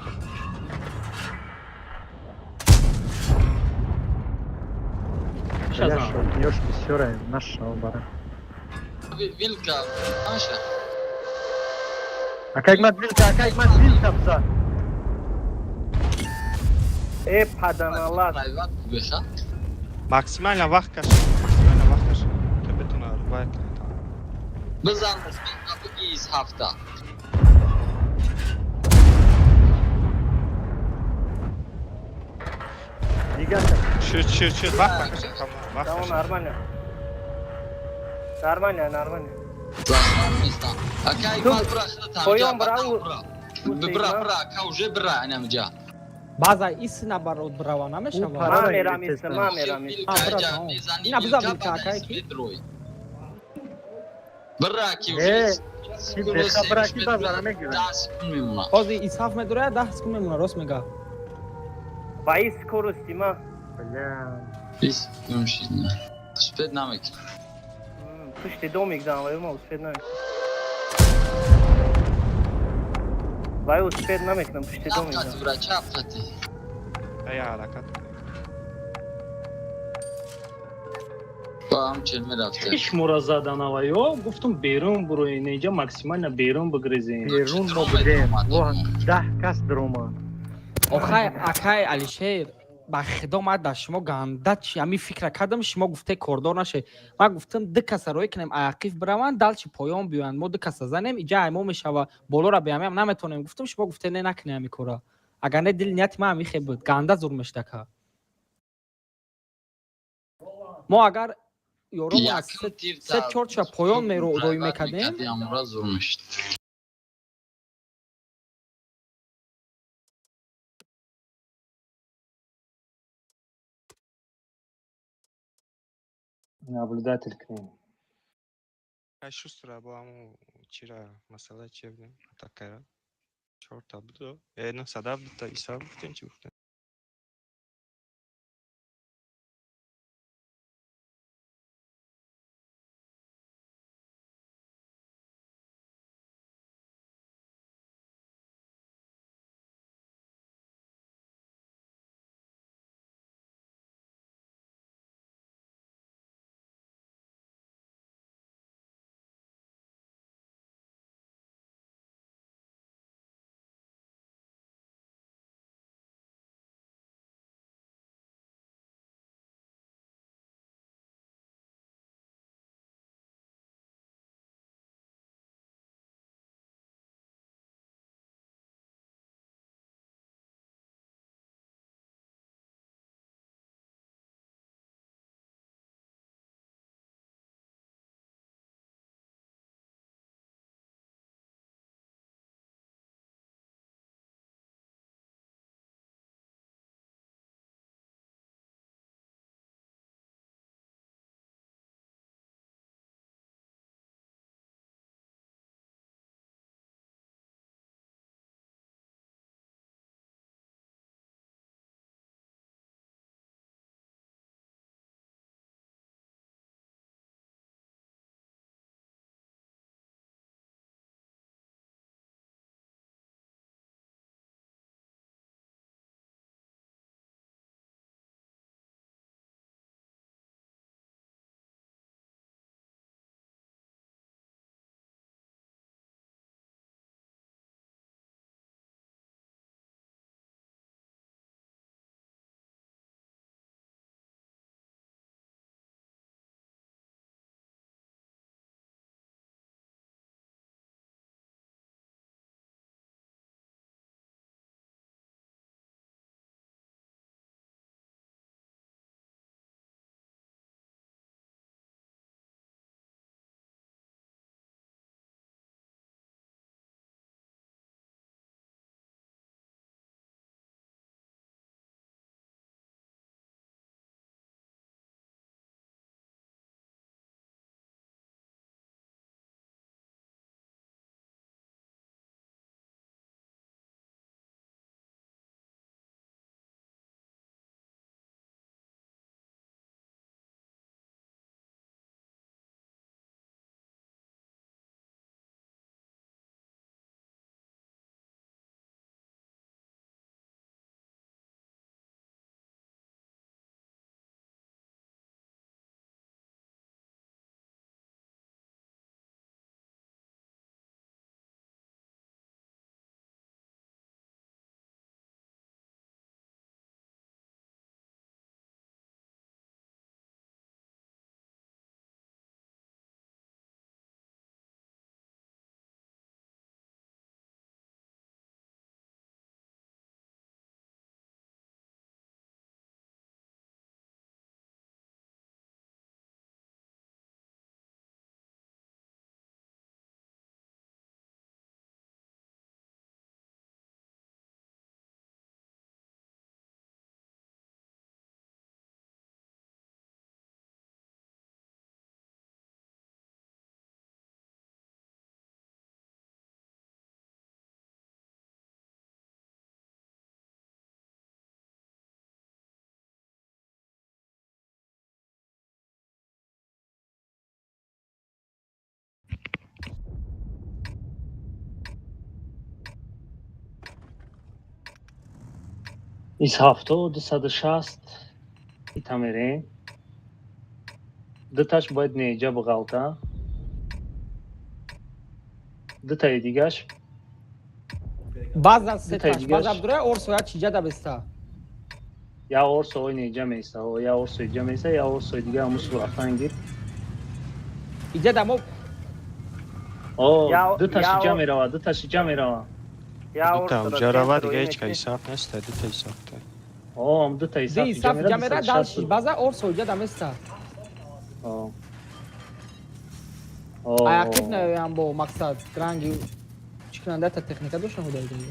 Я шотниёш бисёре нашнал бара. вилка аша Акай мат вилка бза. паданалак прайват биха максимально вақт каш ки битуна рувайт бизан биги из ҳафта Дига шуд вақт нормально акай Ту- ман бурахида поём тамҷа брау- бира ка уже бира инамҷа баъза ис набарот брава намешава. Пара- ман мерам иста ман мерам иста Ина биза вилка акай ки бира ки ки беха бра ки базара мегира. ҳозир исҳақ медурая 10 секунд мемона рост мега. ба ин скорости ман Бля. успед намек пушти дом мегзанам ва ма успед намекунам ва успед намекунам пушти дом мегзанам бира чапати ая ҳаракат ба ҳамчен мерафта чишмора заданава ё гуфтум берун буроен инҷа максимально берун бигрезем Берун мо бидем. Во 10 кас дрома. охай акай алишер ба худо ман дар шумо ганда чи ҳамин фикра кардам шумо гуфте кордор наше ман гуфтам ду каса роӣ кунем ақиф бираванд далчи поён биёянд мо ду каса занем иҷа ҳаймо мешава болора биҳамем наметавонем гуфтам шумо гуфте не накунем ҳамин кора агар не дили нияти ман ҳамин хеб буд ганда зур мештака мо агар ёромо аз се чорча поён роӣ мекардем наблюдатель к ним Шустра бо ҳамун чира масъала чи будем атакара 4 та буду на садав дута иса гуфтем чи гуфтем из 70 260 итамерем дуташ бояд неҷа буғалта дутаи дигаш база Дутаи сеташ дигаш база абдура орсо я чиҷа да беста я орсои неҷа меса я орсои ҷа меса я орсои дига ҳамусу рафтан гир иҷа да мо дуташи ҷа мерава дуташи ҷа мерава дута уҷа рава дига ҳеч ка исаф неста дута исафта ом дута ди исафи саф ҷа ҷа мера мера далши база орсо иҷа да места аяқиб наёям бо мақсад ранги чикнандата техника дошта худаидем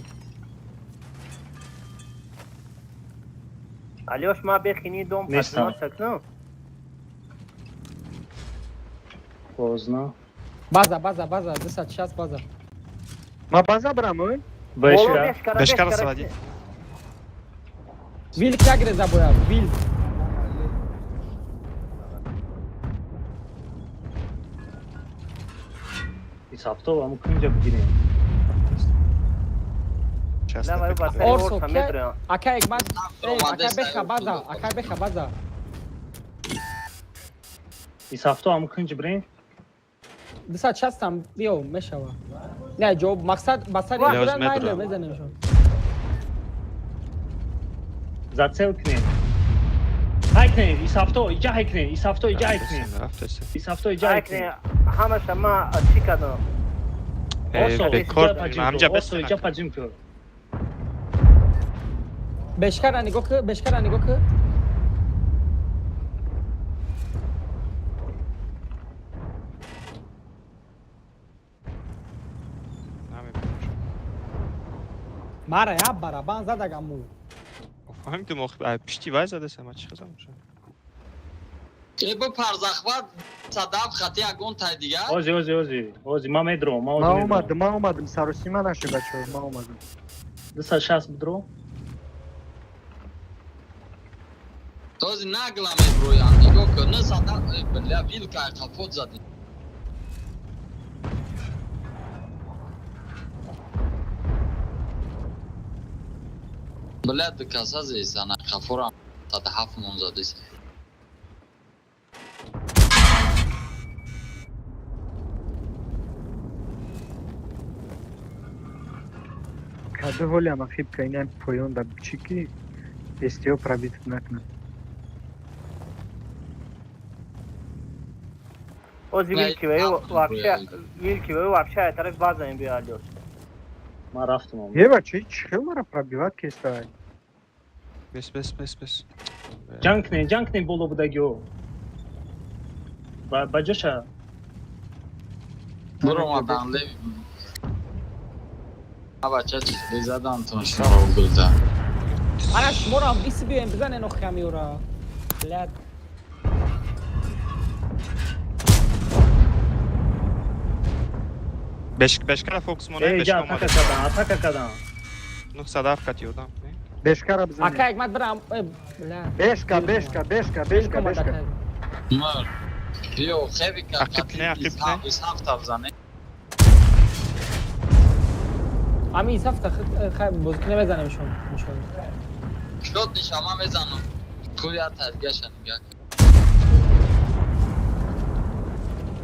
алёш ма бехини дом Местам. патносак ну позна База, база, база, 260 база. ма база брамой Бешка. Бешкара савади. Вилк ягре забоя, вилк. Исафто аму кунҷа бигирем. Давай басай Орсо, орса ке? медра. Акай Экмат, Ромадес акай беха дай база, орсо. акай беха база. Исафто аму кунҷа бирем. 260 там биё мешава. Не, ҷавоб мақсад ба сари Лёз буран медра. майле мезанемшон. Зацел кунем. Ҳай кунем, исафто, иҷа ҳай кунем, исафто иҷа ҳай кунем. Рафтеси. Исафто иҷа ҳай кунем. ҳамаша ма чӣ кардам? Орсо, бекор иҷа паҷим ҳамҷа кӯр, орсо, иҷа бесана. паҷим кӯр. Бешкара нигоҳ кӣ, бешкара нигоҳ кӣ. Мара я барабан задагаму. Фаҳмидум охир пишти вай задаса ма чӣ хазам шо. Эбо парзахват садав хати ягон тай дига. Ози, ма медром, ма ма ози медром. омадам саросима наши бачаҳо ма омадам 260 бидро. Този нагла меброян. Нигоҳ кун, не садав, бля, вилка қафот зади. Бля, дикаса зесана қафорам сада 7 мон задиса. каду ҳолиам ахиб ка инам поён да чӣ ки эстиҳо пробитов накунад Ози вилки ваю вообще тариф база им биё алёс. Ма рафтам. ева чӣ хел мара пробиват кестай Бес. Ҷанг кунем боло будагиҳо. Ба ҷоша. Буромадан лев. Абача чизи задам тон шумо гулда. Ара шуморо ҳам иси биёем бизанен ох камиёра. Блядь. Бешкара фокус монай Иҷа бешка атака кадан. Ну садав кати ёдам. бешкара бизанем Акай Экмат бирам. Блядь. бешка Мар. Биё хевика Ақиб не, ақиб не. из ҳафта бзане. Ами исафта бозук немезанемшон. Шот нишама мезанам. Куя таргаша нигак.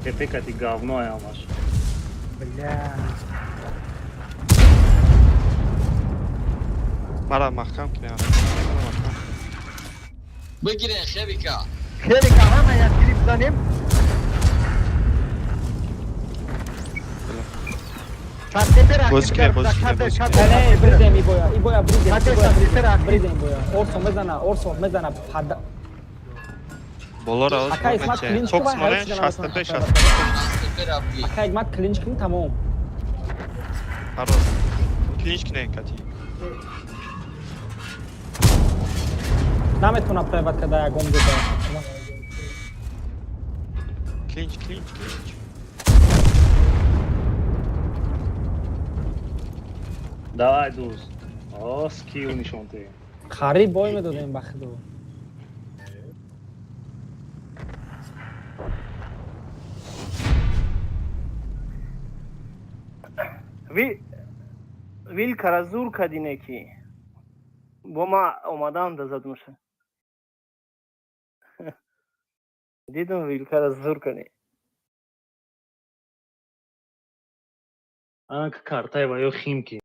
Епекати гавно ямаш. бля Мара маҳкам кунем. Бигире хевика. хеле ка ҳама якгирӣ бизанем Не, бридем ибоя бридем. Кате сантипера актив. Бридем ибоя. Орсо мезана падда. Болора Акай Экмат клинч фокус кува, монай ҳайр чиз 65. Астепера. Акай Экмат клинч кин тамом. Ҳаро. Клинч кунем кати. Наметонам проебать када ягон гуда. Клинч. Давай дӯст. Скил нишон тем. Хариб бой медодем ба худо. вилкара зур кадине ки бо ма омадам да задумша. Дидам вилкара зур кадӣ. Анка картай ва ё химки.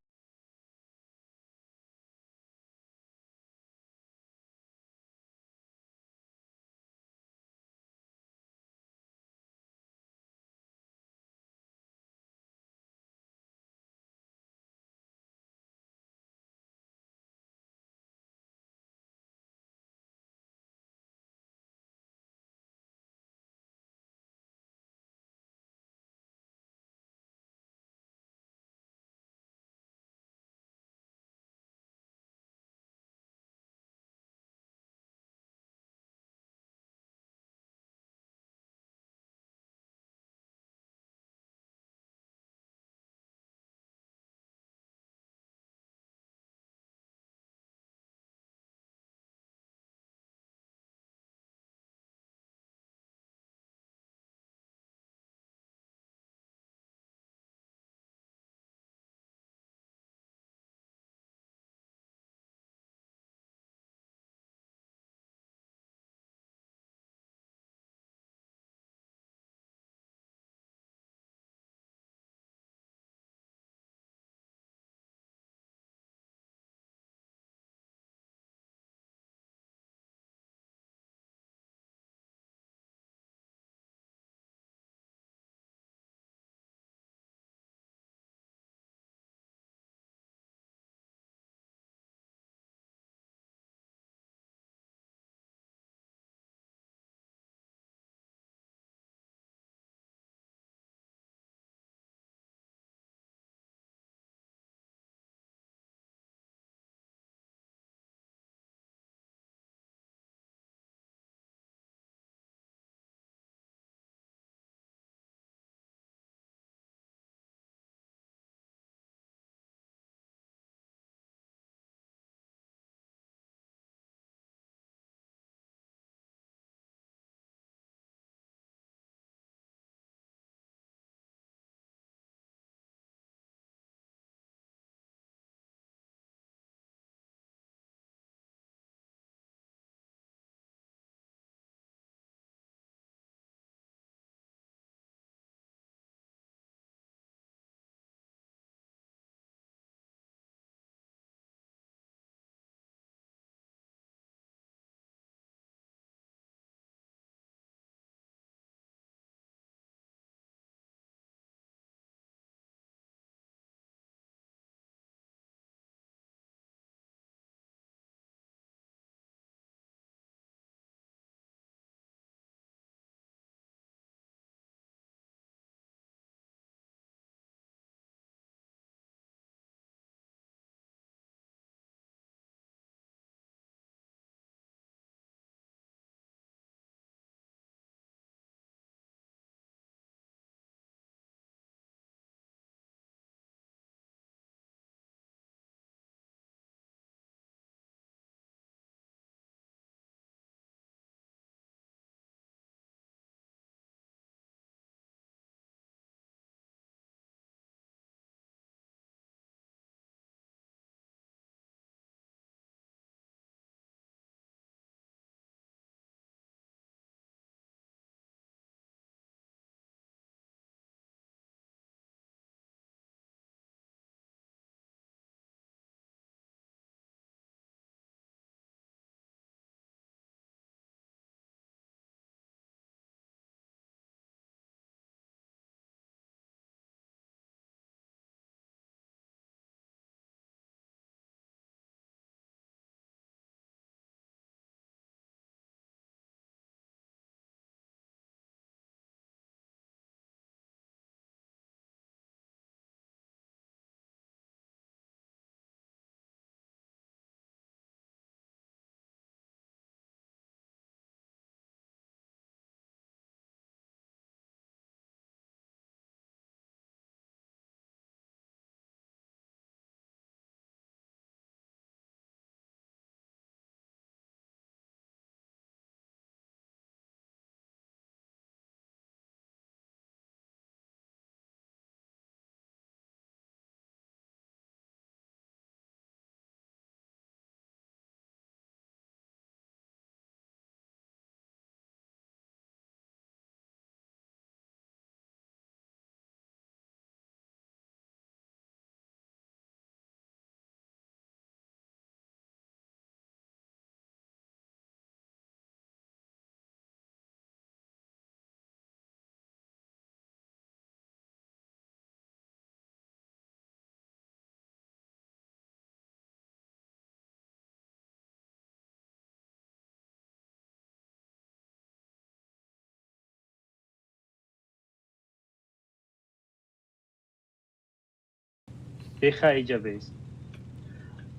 беха иҷа бес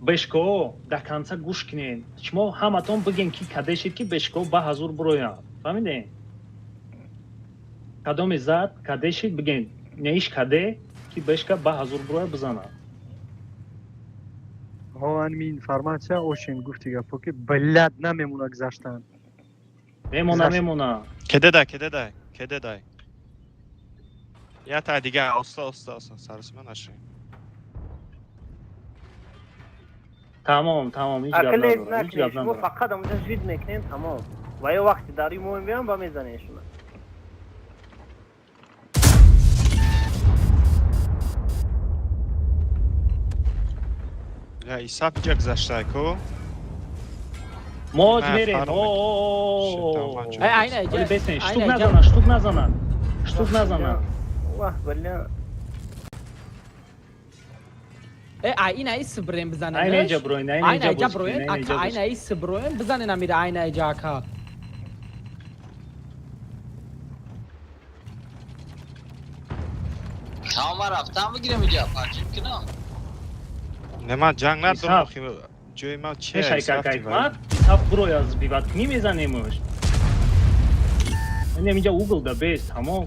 бешко да конца гӯш кинен шумо ҳаматон бигем ки кадешед ки бешко ба ҳазур буроян фаҳмидем кадоме зад кадешед бигем неиш каде ки бешка ба ҳазур буроя бизанад ҳо ҳанми информатсия ошин гуфти гапо ки билад намемона гузаштан мемона кедадай я та дигар оста сарисма наши тамом ҳеҷ гап акл надорам, ҳеҷ накунед гап шумо надорам. фақат онҷа жид мекунед тамом ва ё вақти дари муҳим биям ба мезанед шумо я исаб иҷа гузаштай ко моҷ Не, мерем фарқ айна Оли бесен штук айна назанад штук назанад ваҳ бля айна ис брем бизанем айна иҷа буроин айна иҷа броен ака айна ис броен бизанен амира айна иҷа ака Tamam raftan bigirem iҷа парчим кинам нема ҷанг надорам Исаб. ҷои ман чия мешай исаб кака ти ҳикмат исаб буроя аз бивадкунӣ мезанемуш инем иҷа углда бес тамом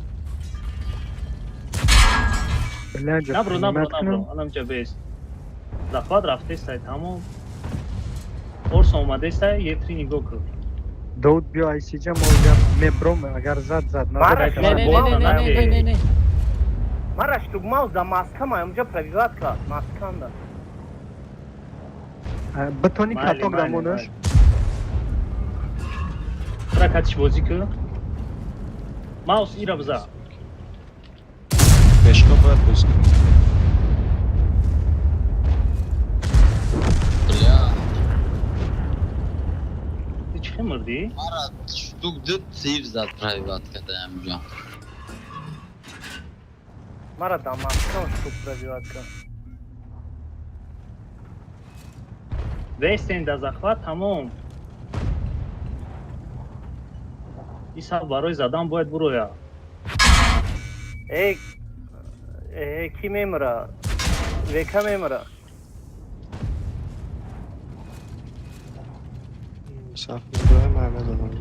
набро анам иҷа бес зафат рафтестай тамом орс омадестай етри нигоҳ кун дауд биё айсиҷа мо гап мебром агар зад не мара штугмал да маскама онҷа пробиватка масканда битони каток дамонаш ракатиш бозӣ кун маус ира биза бешко бояд боз кунӣ бля ти чӣ хемирдӣ мара штук дид тир зад приваткада амҷон мара да маскам штук пробиватка вестен да захват тамом исаб барои задан бояд буроя ки мемира века мемира исаб меброем маймедадам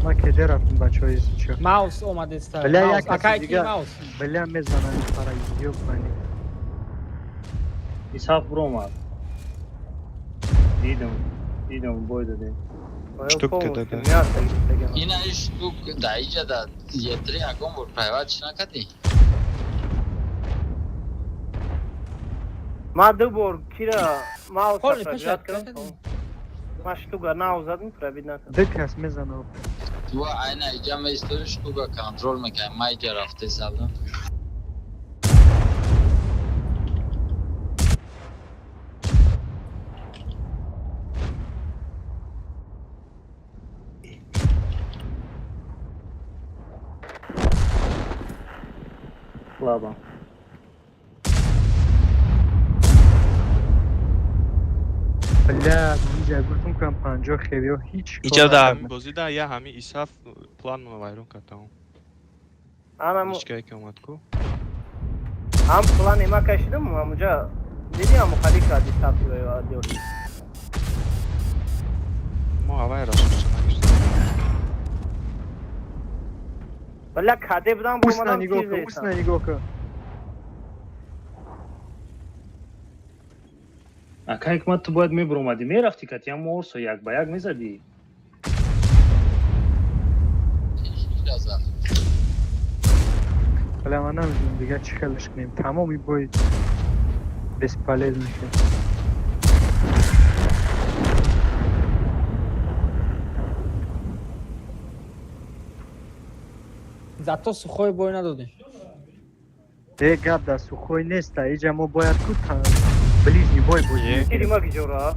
ма кеҷа рафтим бачаҳои чӣ маус омадеста бля як ака каси ки дигар маус бля мезанам паразитиё кунани исаб буромад дидам бой дадем штук кедадай ина штук да иҷа да етри ягон бор приват накади ма ду бор кира мауса Холи, пробиват пешат, кардам пешат. ма штуга наузадим пробит накардам ду кас мезанам ту айна иҷа меистори штука контрол мекунем ма иҷа рафте садам лаба бля иҷа гуфтам кам 50 хевиё ҳеҷ иҷа да ҳамин бозӣ да я ҳамин исаб планмона вайрон кардам анам ишкае ки омад ку ҳам план ема кашидам амуҷа диди ҳам халӣ карди сабдиёри мо авай расоша нагиштем бля каде будам усна нигоҳ кун ака ҳикмат ту бояд мебуромадӣ мерафтӣ кати ҳам орсо як ба як мезадӣ бля ман намедонам дигар чӣ хелаш кунем тамоми бой бесполез мешад зато сухой бой надодем гап да сухой неста иҷа мо бояд ку ближний бой бозӣ кирима киҷора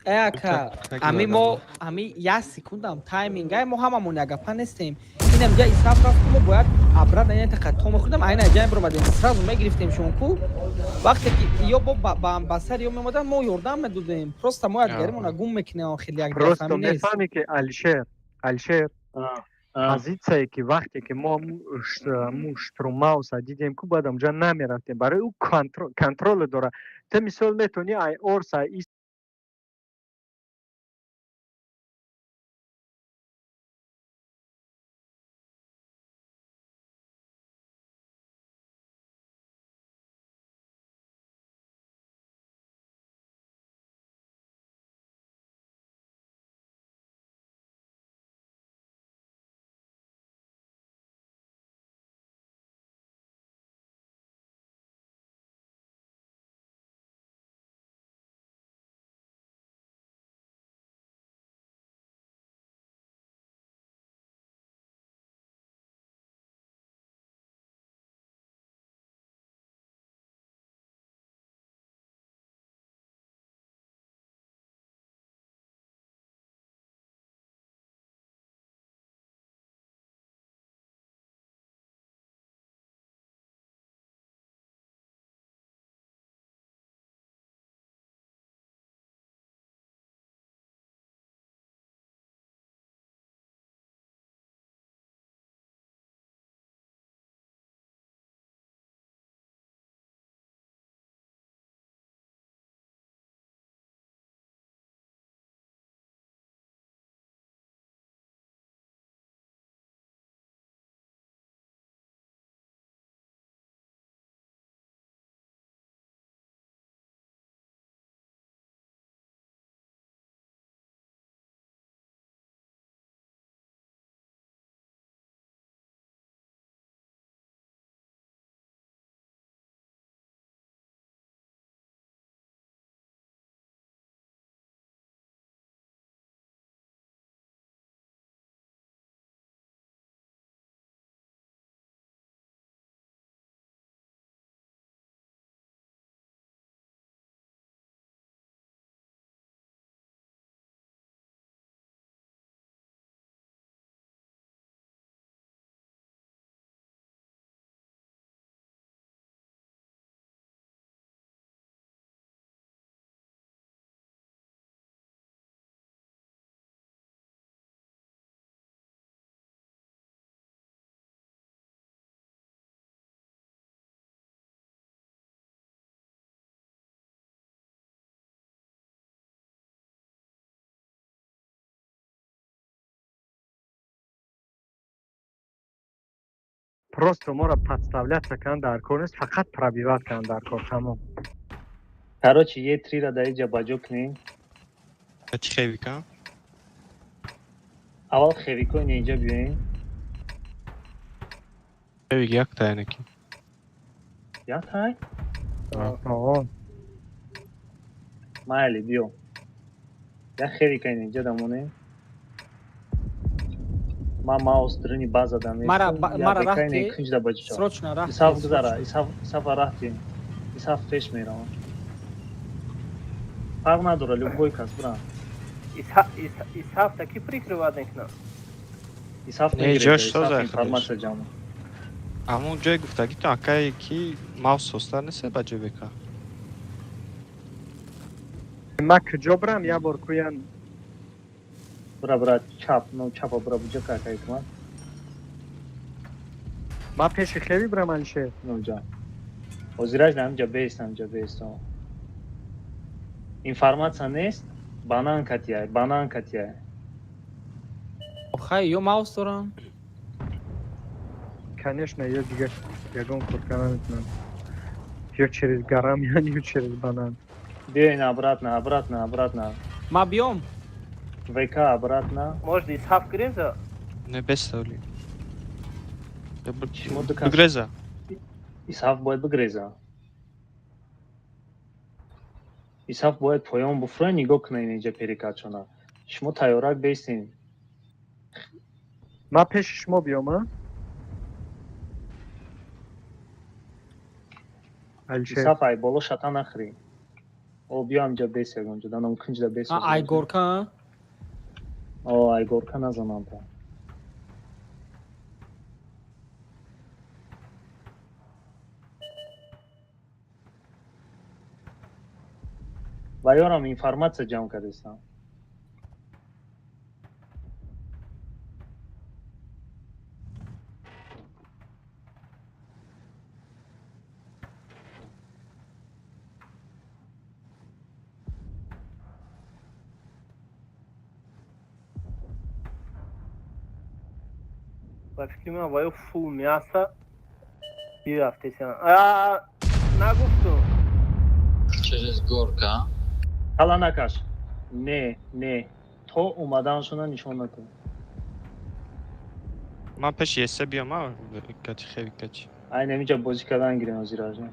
ака ами мо ами як секундам тайминг мо ҳамамон ягапа нестем инам ҷа исраф рафтум бояд абра на это хатом ходам айна ҷай бромадем сразу мегирифтем шонку вақте ки ё бо ба амбасар ё мемодам мо ёрдам медодем просто мо якгаримона гум мекунем хеле як просто дафами нест мефаҳмӣ ки алишер позитсияе ки вақте ки мо му штурмауса дидем ку баъд онҷа намерафтем барои ӯ контроле дора ту мисол метавонӣ ай орса просто моро подставляться кан дар кор нест фақат пробивать кан дар кор тамом короче е 3 дар инҷа баҷо кунем Чи хевика? аввал хевикони инҷа биёем Хевик як тайнаки. яктай майли биё як хевикаин инҷа дамонем ман маус дрини база мара рахти кинҷда баҷо срочно рахти исаф гузара исафа рахтем исаф пеш меравам фарқ надора любой кас бра исаф таки прикрывать мекунам исаф Не, ҷош мегирад соза исаф информация ҷамъ Амон ҷой гуфтагӣ ту акае ки маус состар нест ба ҷо бека. ман куҷо бирам як бор кӯян бра чап ну чапа бра буҷа какайкман ман пеши хеви бирам алишер нуҷа ҳозираш намҷа бест информация нест бананкатияй хай ё маус дорам конечно ё дигар ягон куртка наметунам ё через гарам ё через банан биёин обратно ма биём вк обратно может исаф греза Не беставли. Шумо ду кас- Бигреза. исаф бояд бигреза исаф бояд поён буфура нигоҳ кунад инҷа перекатшона шумо тайёрак бестем ман пеши шумо биём алишер исаф ай боло шата нахӯрӣ о биё амҷа бес ягонҷа данам кинҷда бес айгорка о айгорка назанам бра ба ёрам информатсия ҷамъ кардастам. ба фикри ман ваё фул мясо бирафтесиан нагуфтум через горка ҳала накаш. Не то омаданашона нишон накун. ман пеши есе биём качи хеви качи айн ҳаминҷа бозӣ кардан гирем ҳозир ажон.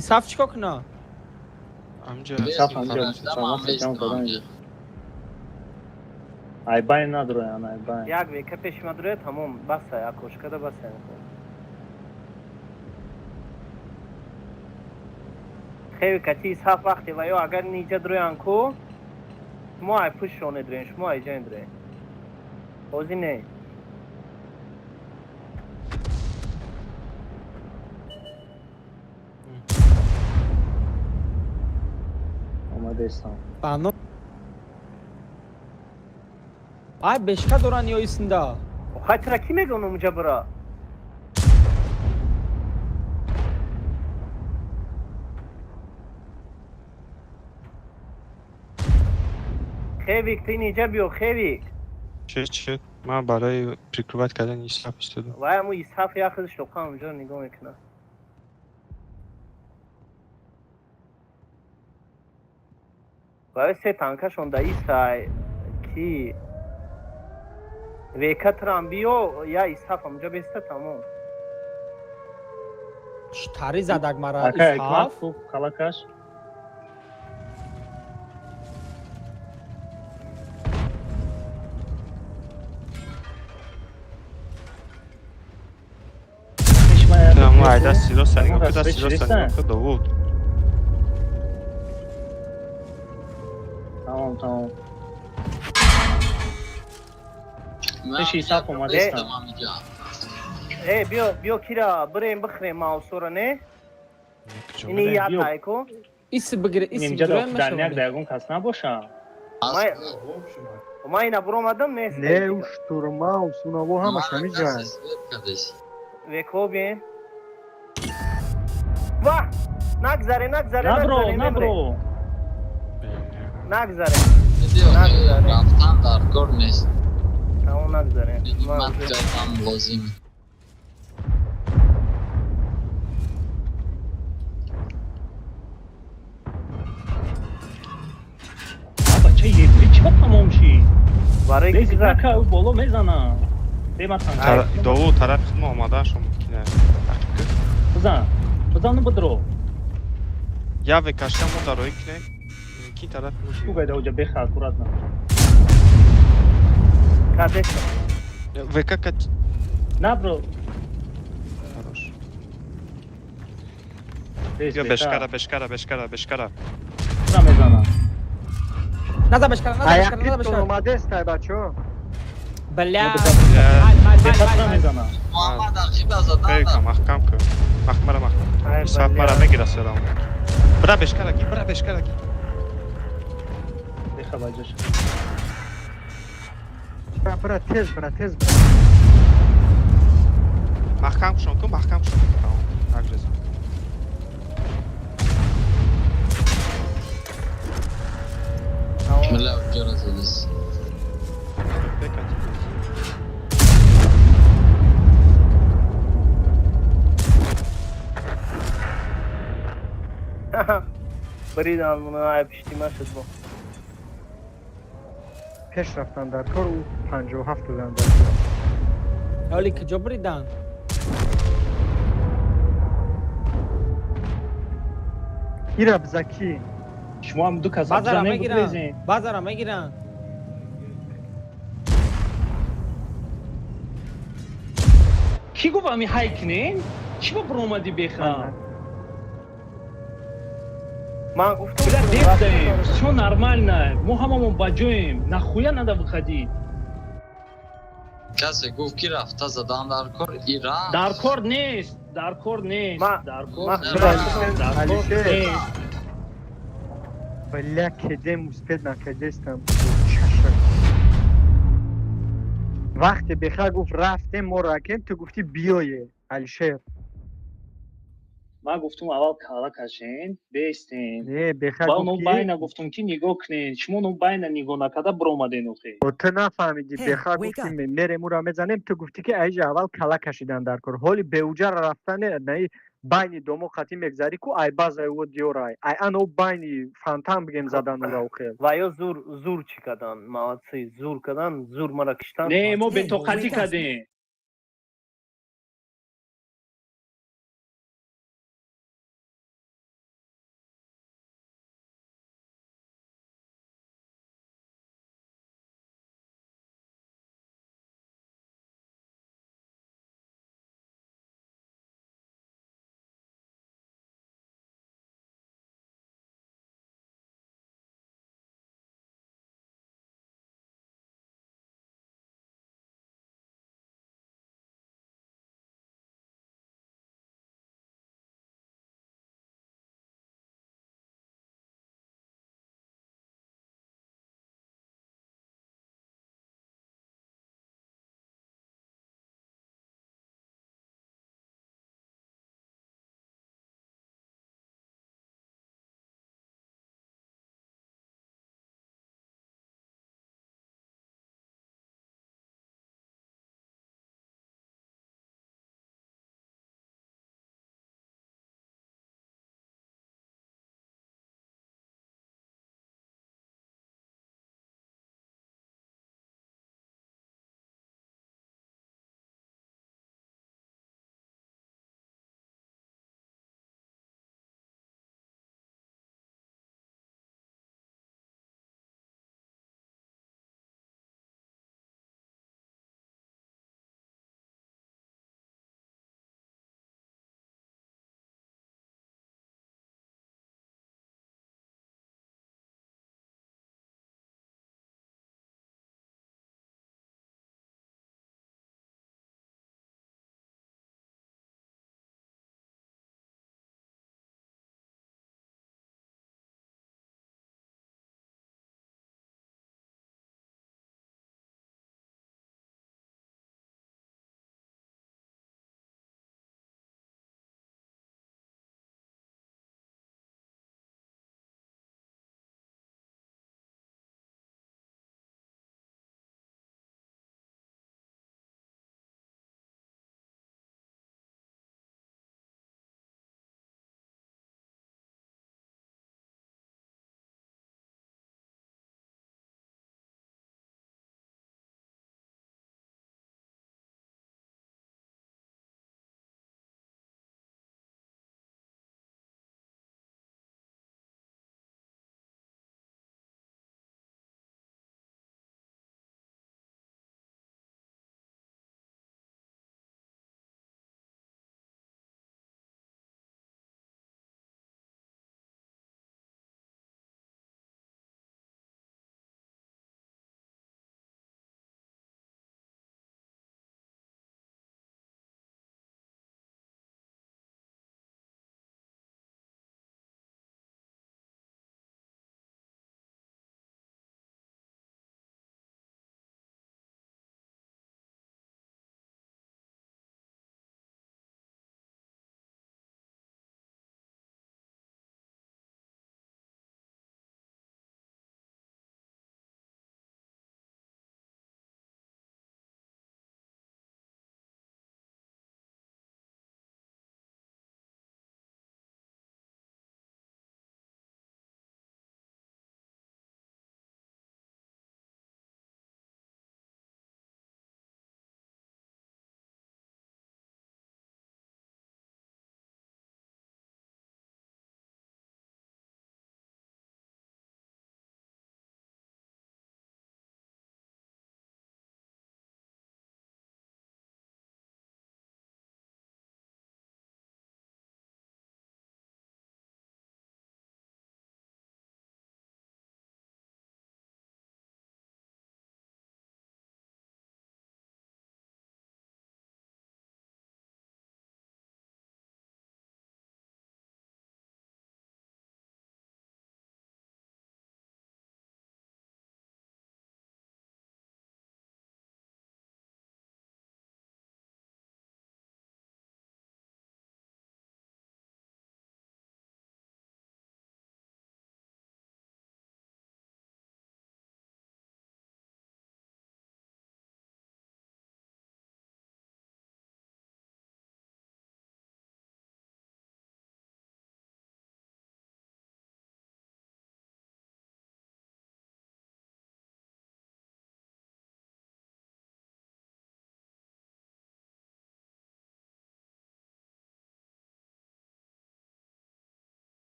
исаф чикор куна? амҷа Саф амҷа чамон фикрам кардан. Айбайн надроян айбайн. як века пеши ман дурояд тамом баса як кошкада баса хеви качи исаф вақте ваё агар ниҷа дуроян ку шумо ай пӯшшоне дуроен шумо ай ҷоин дуроен бозӣ не омадастам. бано ай бешка доран ё исинда хай тра ки мегӯн умҷа бура хевик ты ниҷа биё хевик чӣ ман барои прикрывать кардани исаф истодам вай аму исаф як хизи шоқа умҷо нигоҳ мекунад вай се танка шонда исай ки века трам биё я исаф умҷо беста тамом тари задак мара Ака исаф ҳикмат фук халакаш. айда сидо саринокуда сидо саринокуда довуд Тамом. Пеши исаф омадастам. биё кира бирем бихӯрем маусора не ини ятайку иси бигире иси Инҷа бигире дар як ягон кас набоша. ман ина буромадам нест не штурмав сунаво ҳамаш ҳамиҷа веко бием ва нагзаре Набро. нагзаре рафтан дар кор нест тамом нагзаре хидмат кардан лозим Бача ефри чиба тамом ши? барои ки гузашт Безака ӯ боло мезана. Демасан. довуд тарафи худмо омадаашон мумкина Бизан бадро. я векашка мо дарои кинем ки тараф Кугайда уҷа беха аккуратно. кадеша века кач Набро. хорош Без бё беха. бешкара Мезана. наза бешкара аякитон омадестай бачо бля Беха мезана. муҳаммад ақиба задан бека маҳкам кӯ маҳкмара маҳкам исаф мара мегира серам бра бешкара ки Беха баҷаш. бра тез бра маҳкам кушон ку тамом нагреза мила ҷора задис бека бридам муна пиштима шуд бо пеш рафтан дар кор ӯ 57 додан дар кор ҳоли куҷо биридан ира бизаки Шумо ҳам ду кас базара мегиран. мегиран Ки гуфт ами ҳайкнен? Чиба биромадӣ беха? ман гуфтам Бля дебдаем. Всё нормально. Мо ҳамамон ба ҷоем. Нахуя надо выходить. کسی گفت که رفته زدن در کار ایران дар кор нест дар кор нест ما- дар кор ما- нест. Алишер, дар кор Алишер. нест. бля кедем успед накедестам чаша вақте беха гуфт рафтем мо ракем ту гуфти биёе алишер ман гуфтум аввал калла кашен бестен не беха ба ну гуфт ки байна гуфтум ки нигоҳ кунед шумо ну байна нигоҳ накарда биромаден охе ту нафаҳмидӣ Hey, беха wake гуфти up. мерем ура мезанем ту гуфти ки айҷа аввал калла кашидан дар кор ҳоли беуҷа рафтане наи байни домо қатӣ мегзарӣ ку ай база ӯ диёрай ай ано байни фантан бигем задан ура охел ва ё зур чӣ кадан молодцы зур кадан зур мара киштан не мо Hey, бетоқатӣ wake up. кардем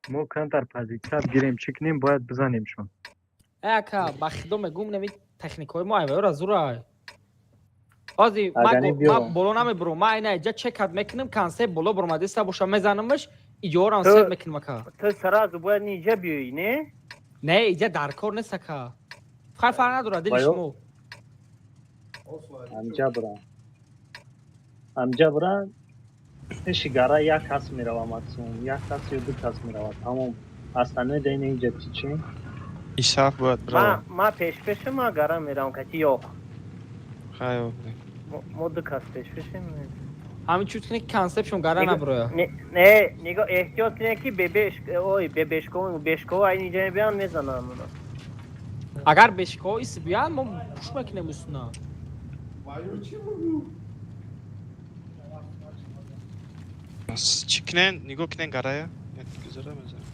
мо кантар позиция гирем чекнем, бояд бизанем шон. ака ба худо мегум неми техникаи мо айвара зурай ози Агани биё. ма боло намебурам ма айна иҷа чекат мекунем консепт боло бурмадиста боша мезанамаш иҷорам То- сет мекунем ака تو сразу бояд инҷа биёӣ не не иҷа дар кор нест ака фарқ надорад дили Ваё? шумо амҷа бира эши гара як кас мерава максимум як кас ё ду кас мерава тамом астане дайна инҷа чичи исаф бояд бра ма пешпешама гара мерам кати ёқ хайо мо ду кас пешпешем ҳамин чуз кине ки консептшон гара набуроя не нигоҳ эҳтиёт кине ки бешкова айн инҷа мебиён мезанам агар бешикҳо иси биёянд мо пуш мекунем устуна чӣ кинен нигоҳ кинен гарая гузара мезанам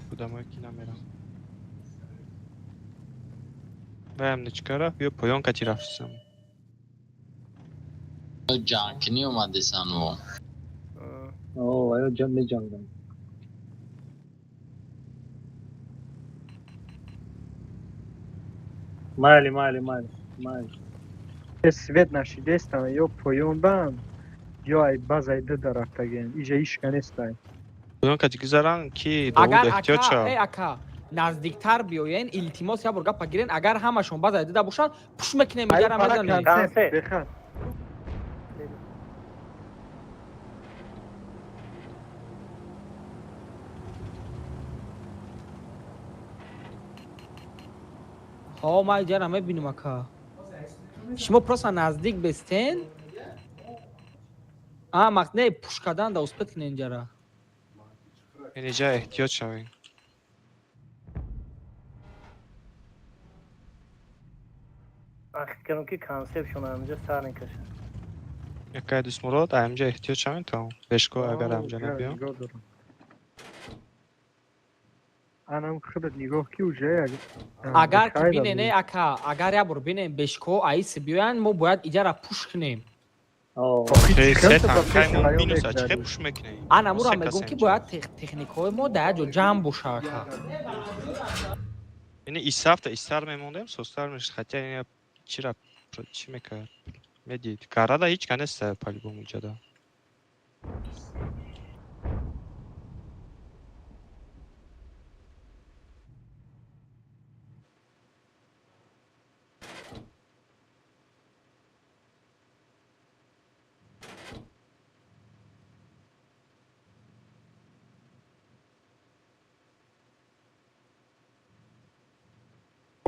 будамое ки намерам ваям ничка рафт биё поён кати рафтсам ҷангкунӣ омадесану ваё меҷангам майли свет нашидестам ё поён бам ё ай базай ду дарафтаген иҷа ишка нестай поён кати гузаран ки агар довуд эҳтиётша ака наздиктар биёен илтимос я бор гапа гирен агар ҳамашон базай дида бошанд пуш мекунем иҷара мезанем консепт бехат ҳо ма иҷара мебинем ака шумо просто наздик бестен мақт не пуш кардан да успет кинен инҷара ин иҷа эҳтиёт шавем фикр кардам ки консептшон амҷа сар мекашад якай дӯстмурод аямҷа эҳтиёт шавем то бешкоҳ агар амҷа набиём анам худат нигоҳ ки уже агар ки бинене ака агар я бор бинем бешкоҳ аиси биёянд мо бояд иҷара пуш кунем чӣ пуш мекунем анамура мегум ки бояд техникаҳои мо дар як ҷо ҷамъ боша ака яъне исафта истар мемондем состар мешад хотя чира чӣ мекард медид гарада ҳеч ка неста по-любому ҷада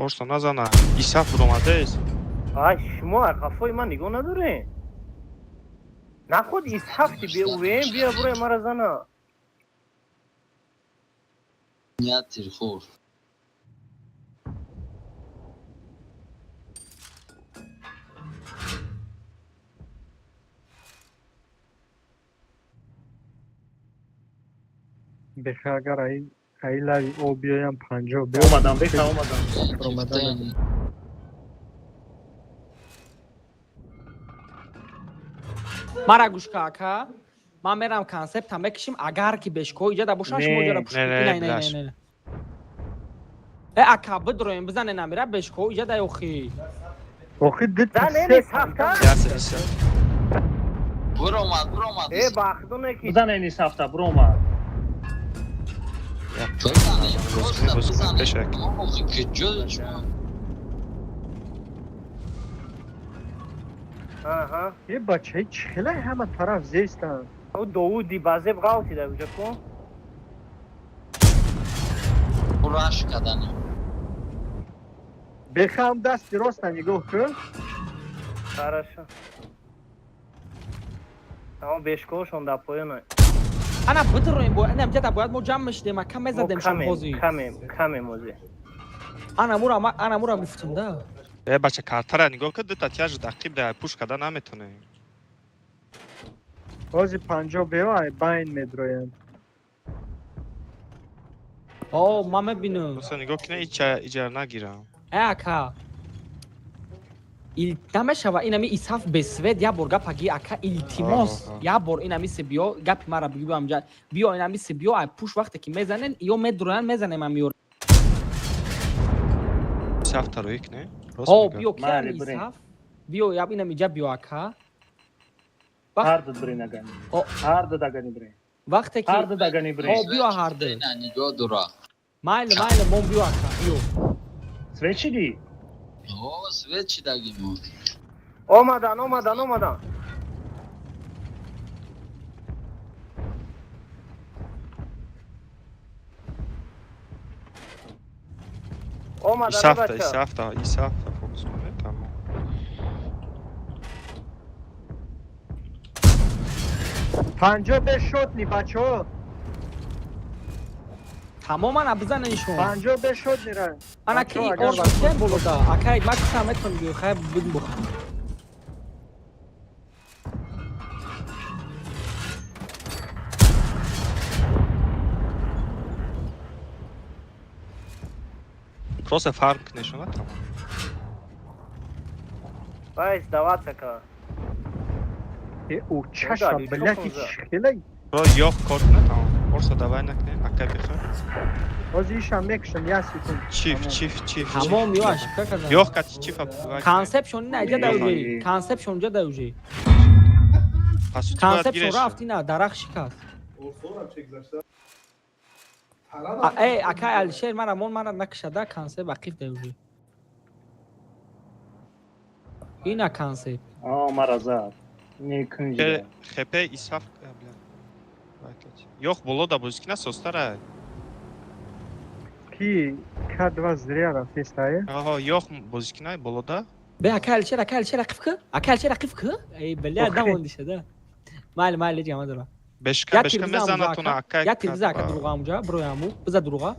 орсо назана исаф буромадааст ай шумо арқафои ман нигоҳ надорем нахуд исҳафти беувем бия бура мара зана я тирхур беха агар ай лави об биёям 50 омадам бека омадам мара гӯш ка ака ман мерам консептам мекишем агар ки бешкоҳ иҷада бошанд шумо иҷара пуш ака бидроем бизане намира бешкоҳ иҷада охи охи занемисафта буромад бахдоне ки бизанен исафта буромад е бачаи чхелай ҳама тараф зестанд довуди базеб ғалтида уҷа кун раш кадани бехам дасти роста нигоҳ кун хорошо тамо бешкоҳшон дар поёна ана бидроем амҷада бояд мо ҷамъ мешидем ака мезадем шам ҳозир камем ози анамура гуфтам да бача картара нигоҳ кар дута тяж дақиқ да пуш карда наметонем ҳози 50 беоай байн медроянд ма мебинам нигоҳ кина иҷара нагирам ака намешава инами исаф бесвед я бор гапаги ака илтимос я бор инами се биё гапи мара бигӯ амҷа биё инами се биё ай пуш вақте ки мезанен ё медуроян мезанем амиёр исаф тароик не о биё ки Мали, ами бре. исаф биё я инами ҷа биё ака Ҳарда бре нагани. О. Ҳарда дагани бре. вақте ки Ҳарда дагани бре. о биё ҳарда Ина нигоҳ дура. майли мон биё ака биё Свечиди? О, свет чидаги мо. омадан. омадан бача. исафта фокус кунед тамом. 55 шотни бачаҳо. тамоман абзаненшон 55 шотни ра. ана ки орш кен болода акай макса метон биё хай бин бухам Просто фарк нишона тамом. вайс даватака. او چشم بلکی خیلی Про ёх кор кунед тамом. Орсо давай накне акай бихор. باز ایشم میکشم یا سیکون Чиф. тамом ё ашка казан Ёх кат чифа. консепшн ина иҷа давҷи консепшн ҷа давҷи Пас ту консепшн рафт ина дарахт шикаст акай алишер мара накшада консеп ақиф давҷи ина консеп О, мара зад. Не кунҷи. хп исаф бля. Ёх болода бузкина состара. کی کد و زریا را فیستایه Аҳо, ёх бузкина болода. бе акай алишер ақиф ки ай бля дамонди шада майли ҷама дора Бешка мезана туна акай. я тирза ака дуруға амҷа бирояму биза дуруға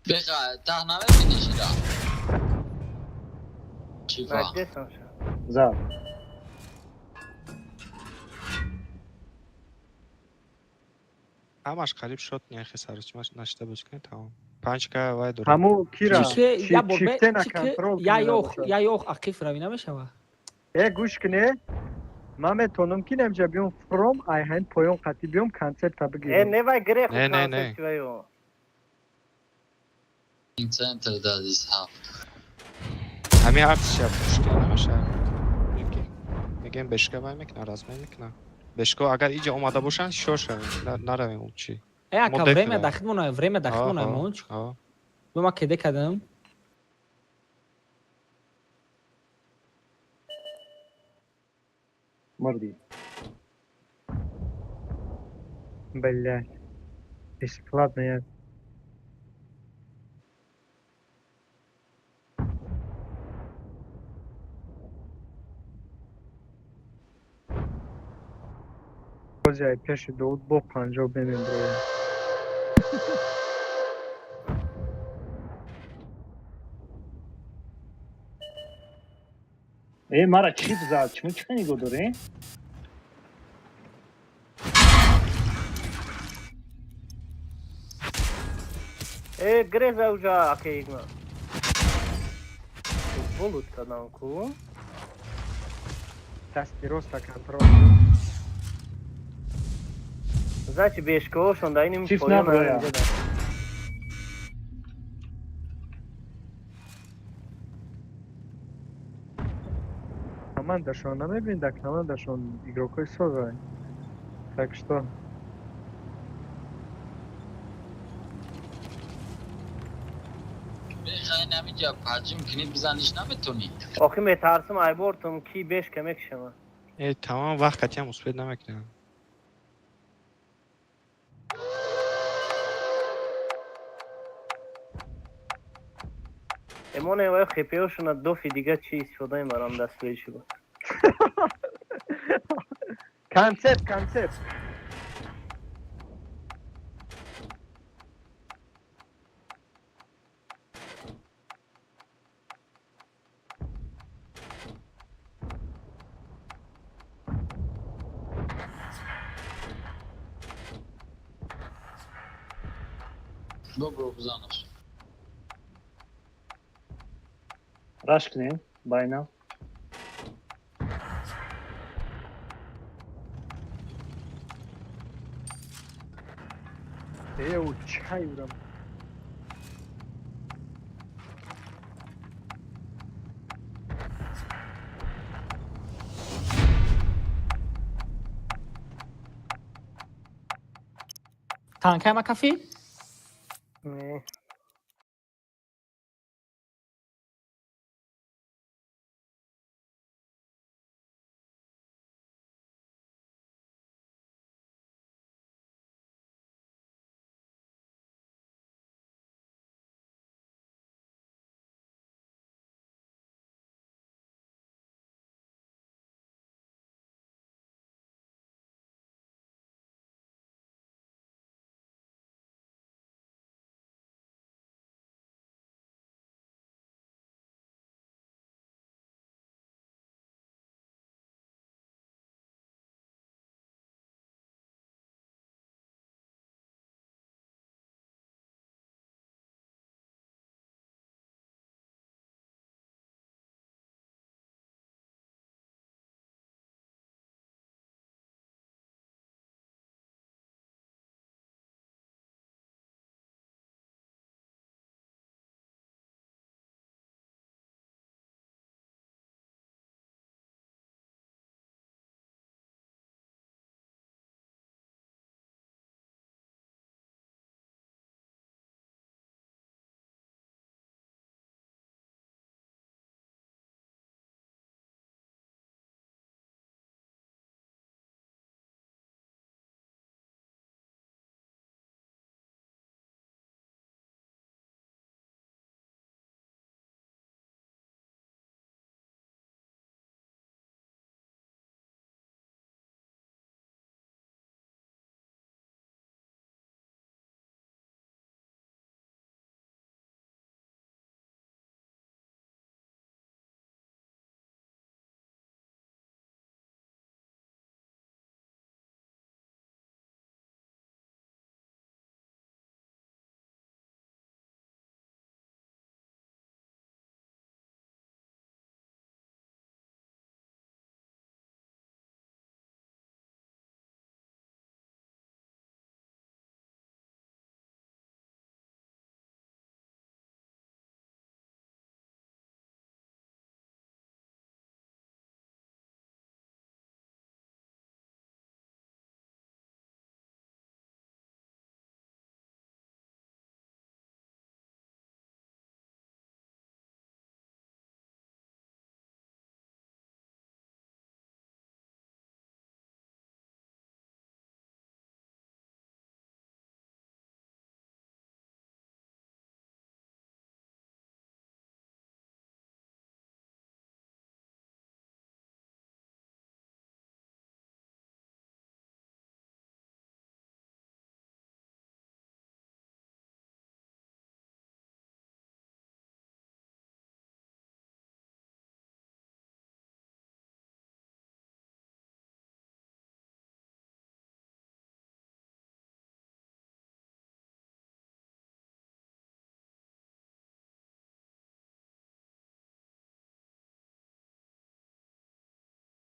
Беха, тахнаме бинишира. Чифа. наҷесам ша. Зад. Ҳамаш қариб шот нехи сарчимаш нашта бузкина тамом. Панчка вай дура. همو کی را чике я бор бе چیفته чике نکنترول я ёх ақиф равӣ намешава ای گوش کنه من میتونم که نمجا بیام فروم ای هند پایان قطعی بیام کنسل تا بگیرم невай греху Не. консепчиваё. In center that is half. Ҳами артиша пушкина намеша. Мегем бешка вай мекна, размай мекна. Бешко агар иҷа омада бошанд шоша наравем учи. ака Модель время кунем. дахид монаем монч Аҳо. бима кеде кадам Мурди. блядь бесплатно я Бозяй пеши доуд бо 50 бемем бро мара чип зад. Чему чихани гудуре? грех завҷа акаигма. Болут кадам ку. дасти роста контрол Значи бешкаҳошон дар ини Чист поён наброя. инҷа дар. командашон намебинед дар командашон игрокои созай так что Беха ин ҳаминҷа паҷим кинид бизаниш наметонӣ. охи метарсам айбортум ки бешка мекишама. Тамом вақт катиам успед намекунам. эмоневаё хпшона дофи дига чи истифода мебарам дастгириши буд. концепт ببرو بزنش. رش کنیم باینا. او چای ورم. تانکه ما کافی؟ نه.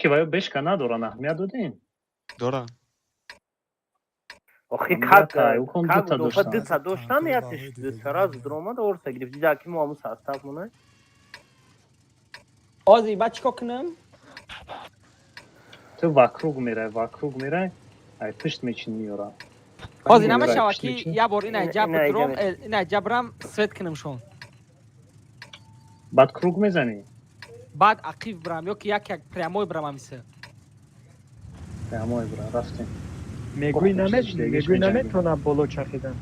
که باید بشکن ندارن اهمیت دادیم. دارن. آخه Ameliyat کاک او کن دو تا دوتا داشتن. داشتن یادش سراز دروما da orta girip didaki muamı sastap bunu. آزی بعد چیکار کنم؟ تو وکروگ میره ای پشت میچین میارم. آزی میره، نمیشه پشت که میچین. یه بار این عجب این دروم عجب. این عجب برم سویت کنم شون. بعد کروگ میزنی. بعد عقیب برم یا که یک پریاموی برم همیشه. تمام برا رفتیم. میگوی چیزش دیگه میگوی می‌جنگیم. نمیتونم بالا چخیدن.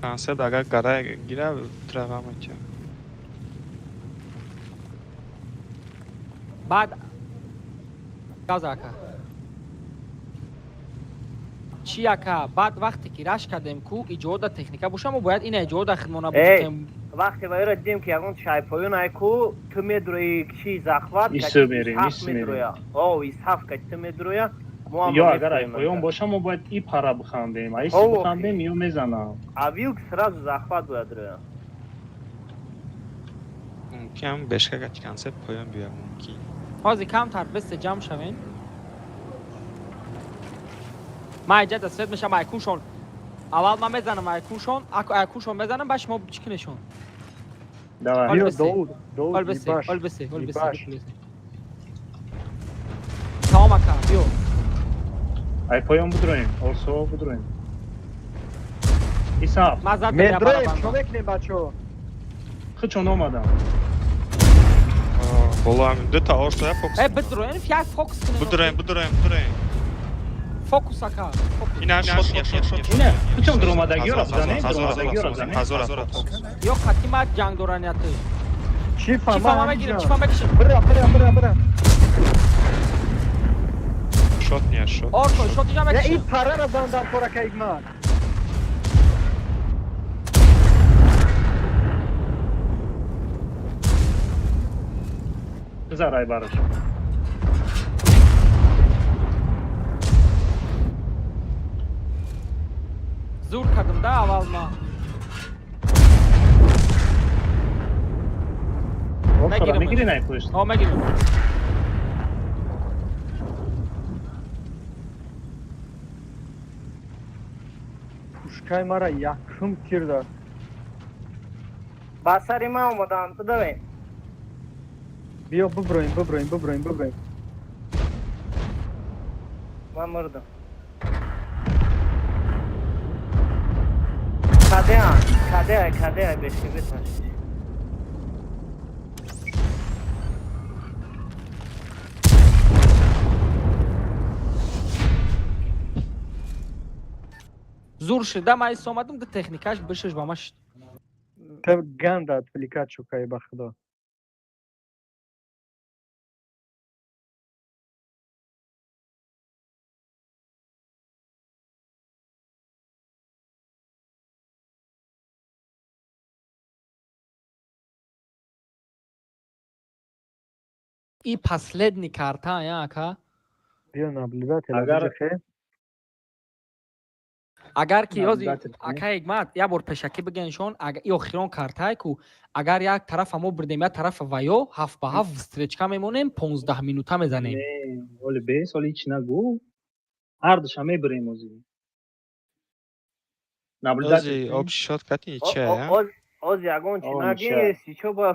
Kanser daga gara gira travama cha. بعد گازاکا چیاکا بعد وقتی که رش کردیم کو ایجاد تکنیکا باشم و باید این ایجاد خدمونه Ey, بودیم وقتی باید دیم که اون چای پایون ایکو تو میدروی کشی زخوات ایسو میریم، هفت ایسو میریم. میدرویا. او ایس هفت که تو میدرویا ё агар ай поём боша мо бояд и пара бихандем ай си бихандем ё мезанам Авилк сразу захват будет роя. мумкин бешкага концепт поём биё мумкин ҳозир камтар бисте ҷамъ шавем ман иҷа дастфед мешам айкуншон аввал ман мезанам айкуншон айкуншон мезанам ба шумо чикинешон давай Биё Ольбиси. Дауд Ольбиси, Ибаш. Ольбиси, Ольбиси, Ибаш. Ольбиси. Тамом ака, биё. ай поём будроем осо будроем исаф Маззат Медроем, барабанда. чо мекунем бачо? хичон омадам боло ҳамин дута орсоя фокус Бидроен, як фокус кунем. будраем Фокус ака. Фокус. ина шот ина хичон дромадаги разане дромадаги разане ҳазора Ё қатима ҷанг доранияти. Чӣ Чӣ фама мегирем, чӣ фама мегишем. Бира. шот ния шот Орко, шоти ҷа Я мегишем. ин парара зан дар корака игман. бизар ай бараш Зур кардам да аввал ман. осора мегирин ай пушт Ҳо мегирем. Пушкаи мара якум тир дад. Ба сари ман омадам, бидавем. Биё буброем. Ман мурдам. Кадеа, бешки битмаш. Зур шида ман ис омадам да техникаш бишаш ба маш. Та ганда отвлекать чукай ба худо. И последний карта, я ака. Биё наблюдатель Агар- хе. Агар ки ҳозир Наблюдатель кунем. ака Игмат я бор пешакӣ бигеншон и охирон картае ку агар як тарафа мо бурдем як тарафа ваё 7 ба 7 встречка мемонем 15 минута мезанем. не оли бес оли чи нагу ҳардуша мебирем ози наблюдатель ози общий шот катини Оз чия ягон чи О, нагиси, чо ба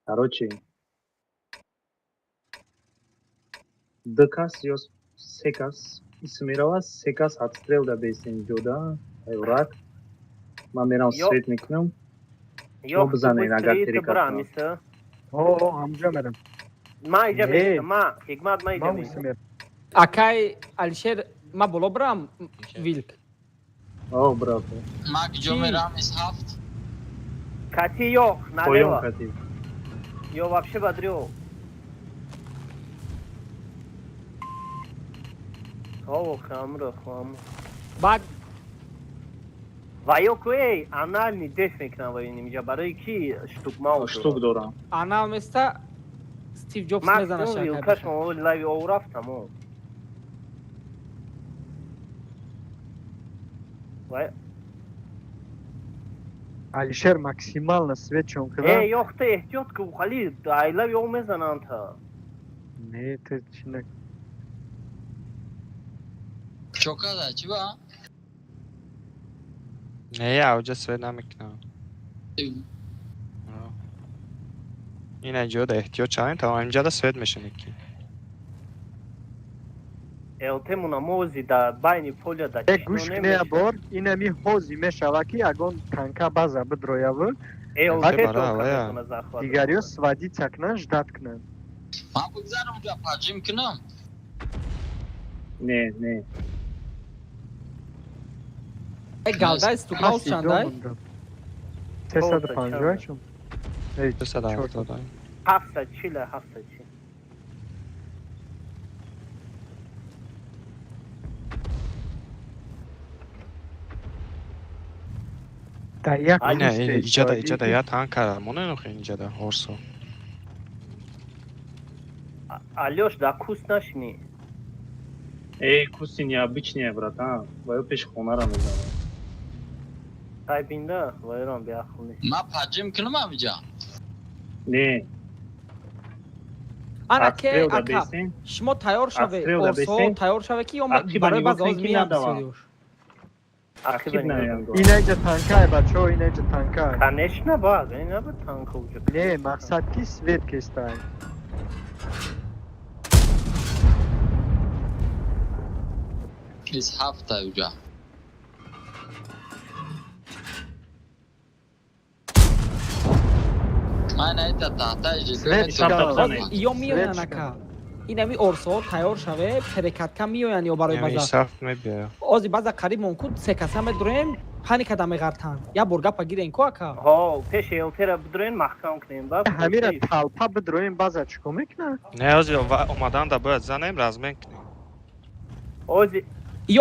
Короче, дкас ё секас исмерава, секас отстрел да без инҷода враг. Ман мерам свет мекунам. Ёх, ты бзанед, агар быстрее ты терекат брам, кунам. иса. О, амҷа мерам. Ма иҷа Не. мешам, ма. Хикмат ма иҷа Ман мешам. усмер. Акай Алишер ма боло брам вилк. О, браво. Мак ҷо мерам из 7. Кати ёх, Поём налево. кати. Ё вообще бодрё. О, хамро, хам. баъд ва ё кӯ анальный деф мекунам ва инҷа барои ки штукмау штук дорам. анал места Стив Джобс мезана максимум шакай вилкаш беша. мо лави ов рафтам. ва Алишер максимально свет чонкада. ёх ты эҳтиёт кӯ хали ай лави ов мезананд та. Не, ты чинак. Чокада чӣ ба? Не, я уже свет намекунам. این اینجا احتیاط چند تا اینجا دا سوید میشن یکی Елтемуна мози да байни поля да Е гӯш кинея бор, инами ҳози мешава ки ягон танка база бидрояву, дигариё свади цакнан ждат кунанд. Ман бигзарам ҷа паҷим кунам. Не. галдай стукмау чандай? 350 чум. Эй, 270 740. да як اینه ایجا دا یا تان کرد مونه نخی اینجا دا هورسو Алёш, да кус нашни. Куси необычная, братан. Ваё пеш хонара мезанам. Ай бинда, вайрон биахуни. Ма паҷим кунам амиҷа. Не. анаке Отстрел да ака бесен. шумо тайёр шаве Отстрел да орсо бесен. тайёр шаве ки ё Ақиба барои нигоҳ базоз кунем ки миям надавам. сиёш Ақиб наям гӯ. инаҷа танкае бачаҳо, инаҷа танкае. Конечно, баг, ина ба танка уҷа. Не, мақсад ки свет кестай. Из 7 уҷа. Ман айта таҳтаи Свет шаб ё миёян ака инами орсо тайёр шаве перекатка миёян ё барои یعنی база سخت میبیه ози база қариб монку се каса медурем ҳани када меғартан я бор гапа гирен ку ака Ҳо, пеш елтера бидурен маҳкам кунем ба. ҳамира талпа бидроем база чико мекунад? نه ازی اومدن دا باید زنیم رزمین کنیم Ози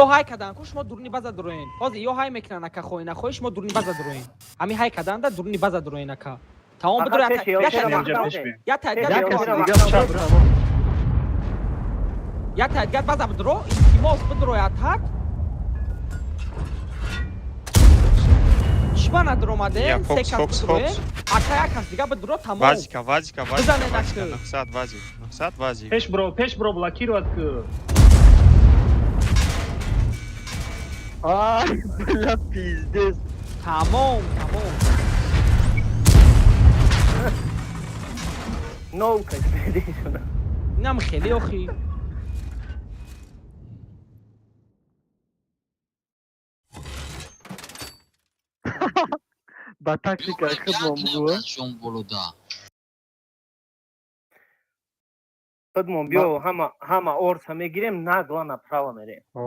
ё ҳай кадан ку шумо дурни база дуроен ҳозир ё ҳай мекунан ака хоҳӣ нахоҳӣ шумо дурни база дуроен ҳами ҳай каданда дурни база дуроен ака тамом Ака, бидуре пеш елтера Инҷа маҳкам пеш кунем. бе. я таъдият Пеш Як кас елтера дига маҳкам чаб кунем. тамом. я таъдият база бидуро илтимос бидурояд ҳак шума надуромаде Я се фокс, кас фокс, бидуроен фокс. ака як кас дига бидуро тамом وازیکا بزنه وازیکا نشته. نقصد وازی Пеш бро блокировать кӯ. Ай, бля, пиздец. тамом Новка expedition. инам хеле охи Ба тактика хидмон бугӯ. Шон болуда. Худмон биё ҳама орса мегирем, нагла направо мерем. О,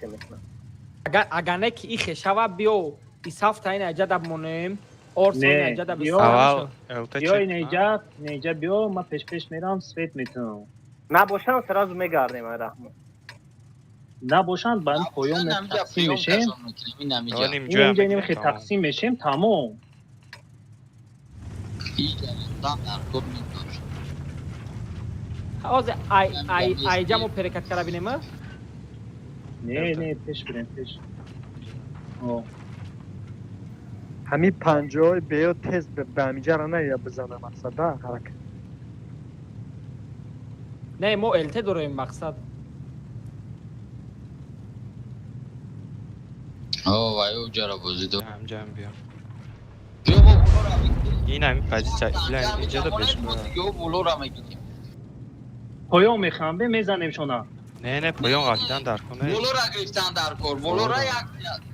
چه میکنم اگر نه که این خشوا بیو ایساف تا این اجاد مونیم اورسون نه، اجاد بیو. اول بسیار التا بیا چک نیجا بیا ما پیش میرم سویت میتونم نباشن سراز میگردیم رحمان نباشند بند پایان نمیجا تقسیم پیون میشیم کسان میکنیم این آقا نمیجا نیم این جو هم اینجا بگیریم نمیخوای تمام تقسیم میشیم تمام این جلستان در کور میکنم از ای جامو پرکت کرا بینیم نه پیش بریم پیش آه. همین 50 بیا تز به همیجا را نه یا بزنم مقصد حرکت نه ما الته داریم مقصد آه وای او جارا بازی دو همجا هم بیام بیا با بولو را میگیریم این همین پذی چک اینجا رو بشکن بیا بولو را میگیریم پایان میخوام به میزنیم شونا نه پایان غالیدن در کنه بولو را گرفتن در کور بولو را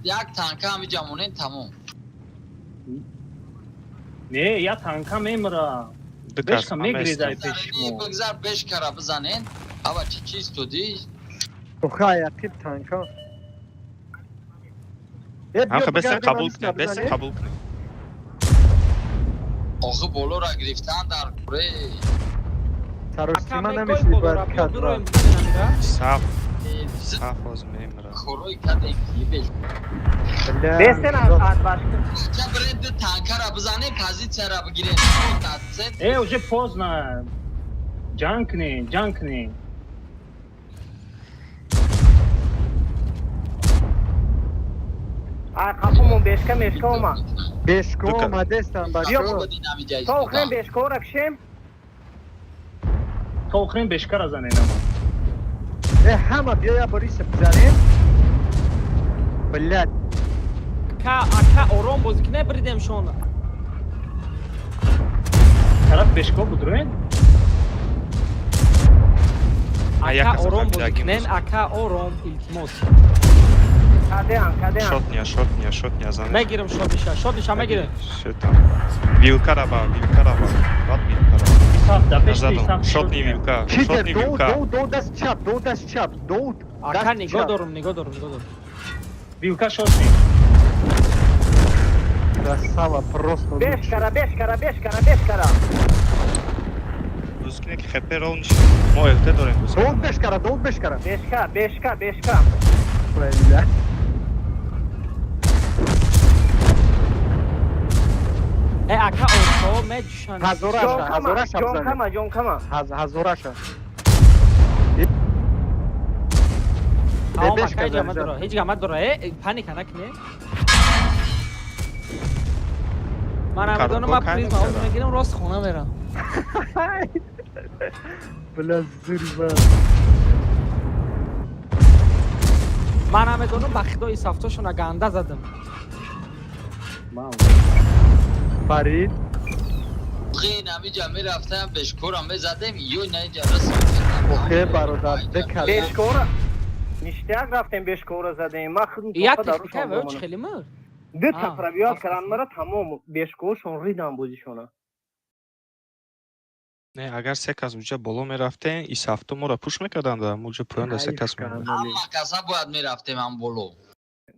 یک تانکه همی جمعونین تمام نه یا تانکا میمرا دو بشکم کس هم میگریزای است پیش مو بگذار بش کرا بزنین اما چی چیز تو دی توخه یقیب تانکا هم خب بسن قبول کنیم بسن قبول کنیم آخه بولو را گرفتن در کوره سرستیما نمیشه باید کد را صف صف از میمرا کوروی کده کی بش بستن از başka چه برند تانکه را بزنین پازی چرا بگیرین ای اوجه پوز نه جانکنی ay kapımın beşka meşka olma بشکو آمده استم بیا بچه بابا دینامی تا اخرین beşka olarak şem تا آخرین بشکر از زنین اما همه بیا یا بریس بزنیم بلد اکا اورام بازی کنه بریدم شون طرف بشکا بودروین اکا اورام بازی کنن اکا اورام التماس kadeyan شوت نیا زنه میگیرم شادیشا میگیرم شوت ویلکا را با باد ویلکا را صاف دا پیش نزدم صاف شوت نی ویلکا شوت نی ویلکا دو دست چپ اکا نگاه دارم ویوکا شوت نی Красава, просто beşkara دوزکنه که خپه رو نشه ما الته داریم Долг бешкара beşka Бля. ای اکا اورام میجوشن Hazuraşa bzane. jonkama Hazuraşa. اما Beş مکای kadar جامد can. داره هیچ جامد داره پانیک نکنه من همدانم من پریز ماوز میگیرم راست خونه میرم Bля zuri ba. من همدانم بخدای صفتاشون گنده زدم Farid. خیلی نمیجا میرفتم بشکورم بزدم یو نه رسیم Okey barodar dekal. beşka olarak niştiyak raftem beşka olarak zaten ma khudum یا topa تکنیکه darusham و چه خیلی مر de tapraviyat karanlara tamam beşka olsun ridan bozishona نه اگر سه کس اونجا بالا میرفته این سفته ما را پوش میکردن دارم اونجا پایان ده سه کس میمونه اما کسا باید میرفتم هم بولو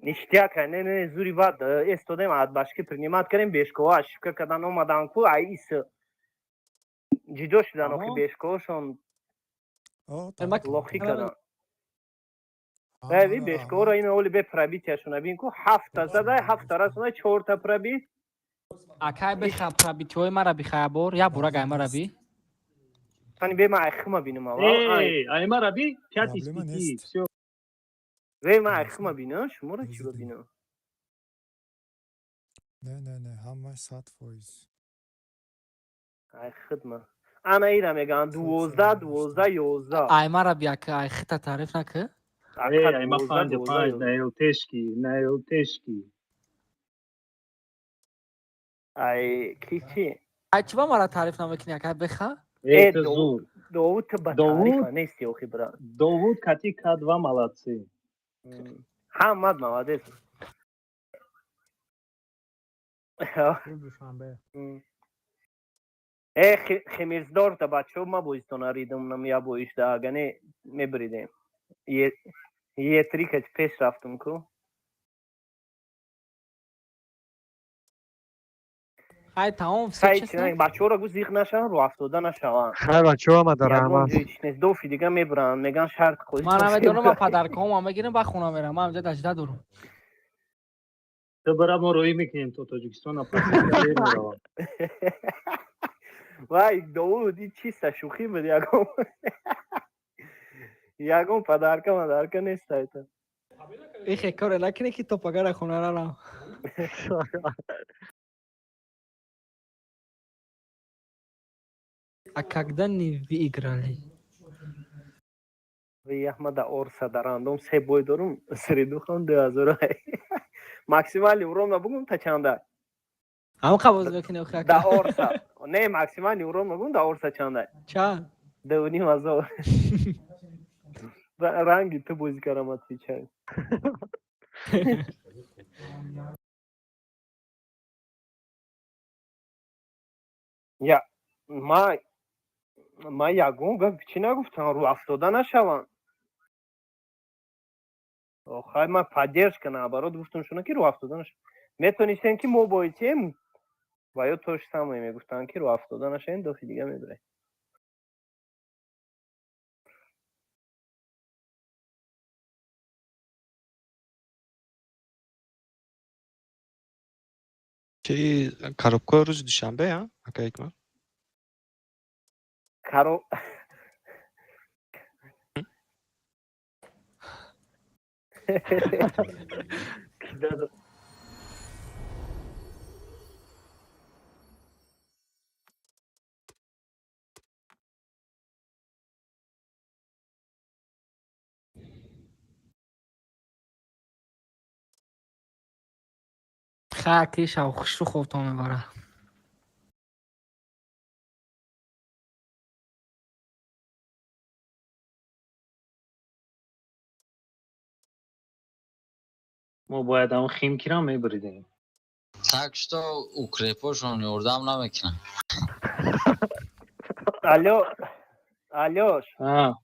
niştiyak ne zuri bad estodem ad başka primat karim beşka o aşka kadan olmadan ku ay is cidoş dan o beşka olsun lohi kadan Evet, beşka ora yine öyle bir prabit yaşına bin ku hafta zada hafta arasında çorta prabit اکای بخواب پرابیتی های مرا بخوابور یا برا گای مرا بی hani be ma akhma binum ama ای ایما ربی کات Problema اسپیتی نیست. ve ma akhma bina şumara çi bina نه همش 100%. ay khidma ana ira megan 12 11 ای مرا بیا که ای خیتا تعریف نکه ای ایما پنج نیل تشکی ay kiçi ای چی با مرا تعریف نمیکنی اکای بخوا ای تو زور Davut ba tarifa ne istiyor khibra Довуд кати кадва молодцы Hamad молодец خمیزدار تا بچه ما بویستون آریدم نم یا بویش دا گنه میبریدیم یه تریکش پیش رفتم کو خیلی تمام خیلی چیزایی بچه ها رو گوز زیغ نشون رو افتاده نشون خیلی بچه ها آمده رحمت هیچ نیست دو فی دیگه میبرن میگن شرط خودی من همه دارم با پدرکام هم بگیرم با خونه میرم من همجا دجده دارم تو برای ما روی میکنیم تو تاجیکستان اپراسیون وای داود این چیست شوخی بود یکم پدرکم مدرکه نیست ایتا این خیلی کاره نکنه که تو پگر خونه را اکاکدن وی ایگرالی وی احمد اورسا دراندم سه بوی دارم سری دو خون 2000 ماکسیمال یورو بگم تا چنده هم قبض بکنی اخی دا اورسا نه ماکسیمال یورو بگم دا اورسا چنده چند؟ 2500 رنگی تو بوزی کرامت چند یا ما یگم چی نگفتم رو افتاده نشوم آخه من پدرش کنم برات گفتم شونه که رو افتاده نشوم میتونستین که موبایلیم و یا توش سمایی میگفتن که رو افتاده نشین دو دیگه میبره چی کاروبکا روز دوشنبه ها اکا اکمال کارو خیلی شو خوش رو خوب تو میباره ما باید همون خیمکی را میبریدیم تکشتا اوکریپاشون یوردم نمیکنم الوش ها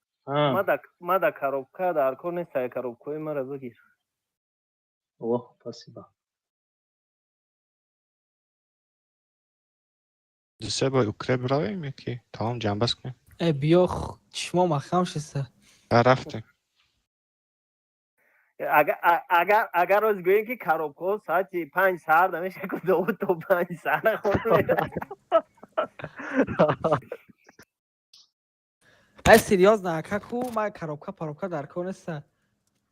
ما دا کاروبکا در کار نیست کاروبکای ما را بگیر اوه پاسیبا دو سه با اوکره برایم یکی تمام جنبست کنیم بیا چشما مخم شسته رفتیم اگر روز گوییم که کاروبکا ساعتی 5 ساعت نمیشه که 2 تا 5 ساعت خود ای سریاز نه کو ما کاروبکا پاروبکا در کار نیست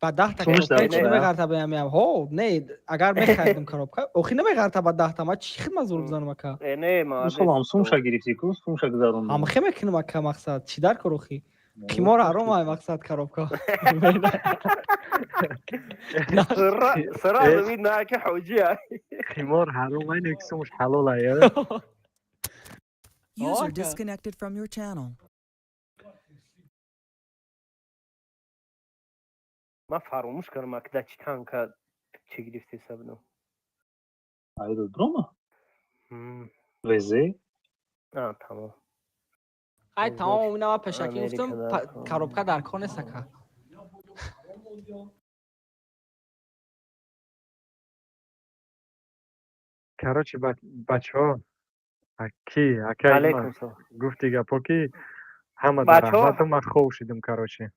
با 10 تا کاروبکا چی نمیگرده بهم ها نه اگر میخریدم کاروبکا اخی نمیگرده با 10 تا ما چی خدمت زور بزنم اکا نه ما هم سومشا گرفتی کو سومشا گذارون هم خیلی میکنم اکا مقصد چی در کار اخی قمار حرام های مقصد کاروبکا سرا دوید نه که حوجیه قمار حرام این اکسومش حلال های User disconnected from your channel. ما فراموش کردم اکدا چی تانکا چی گرفتی سبنو ایرودروما وزه تمام ای تمام اینا پشکی گفتم کاروبکا در کار نیست اکا کراچی بچه ها اکی گفتی گپا کی همه در رحمت من خوب شدیم کراچی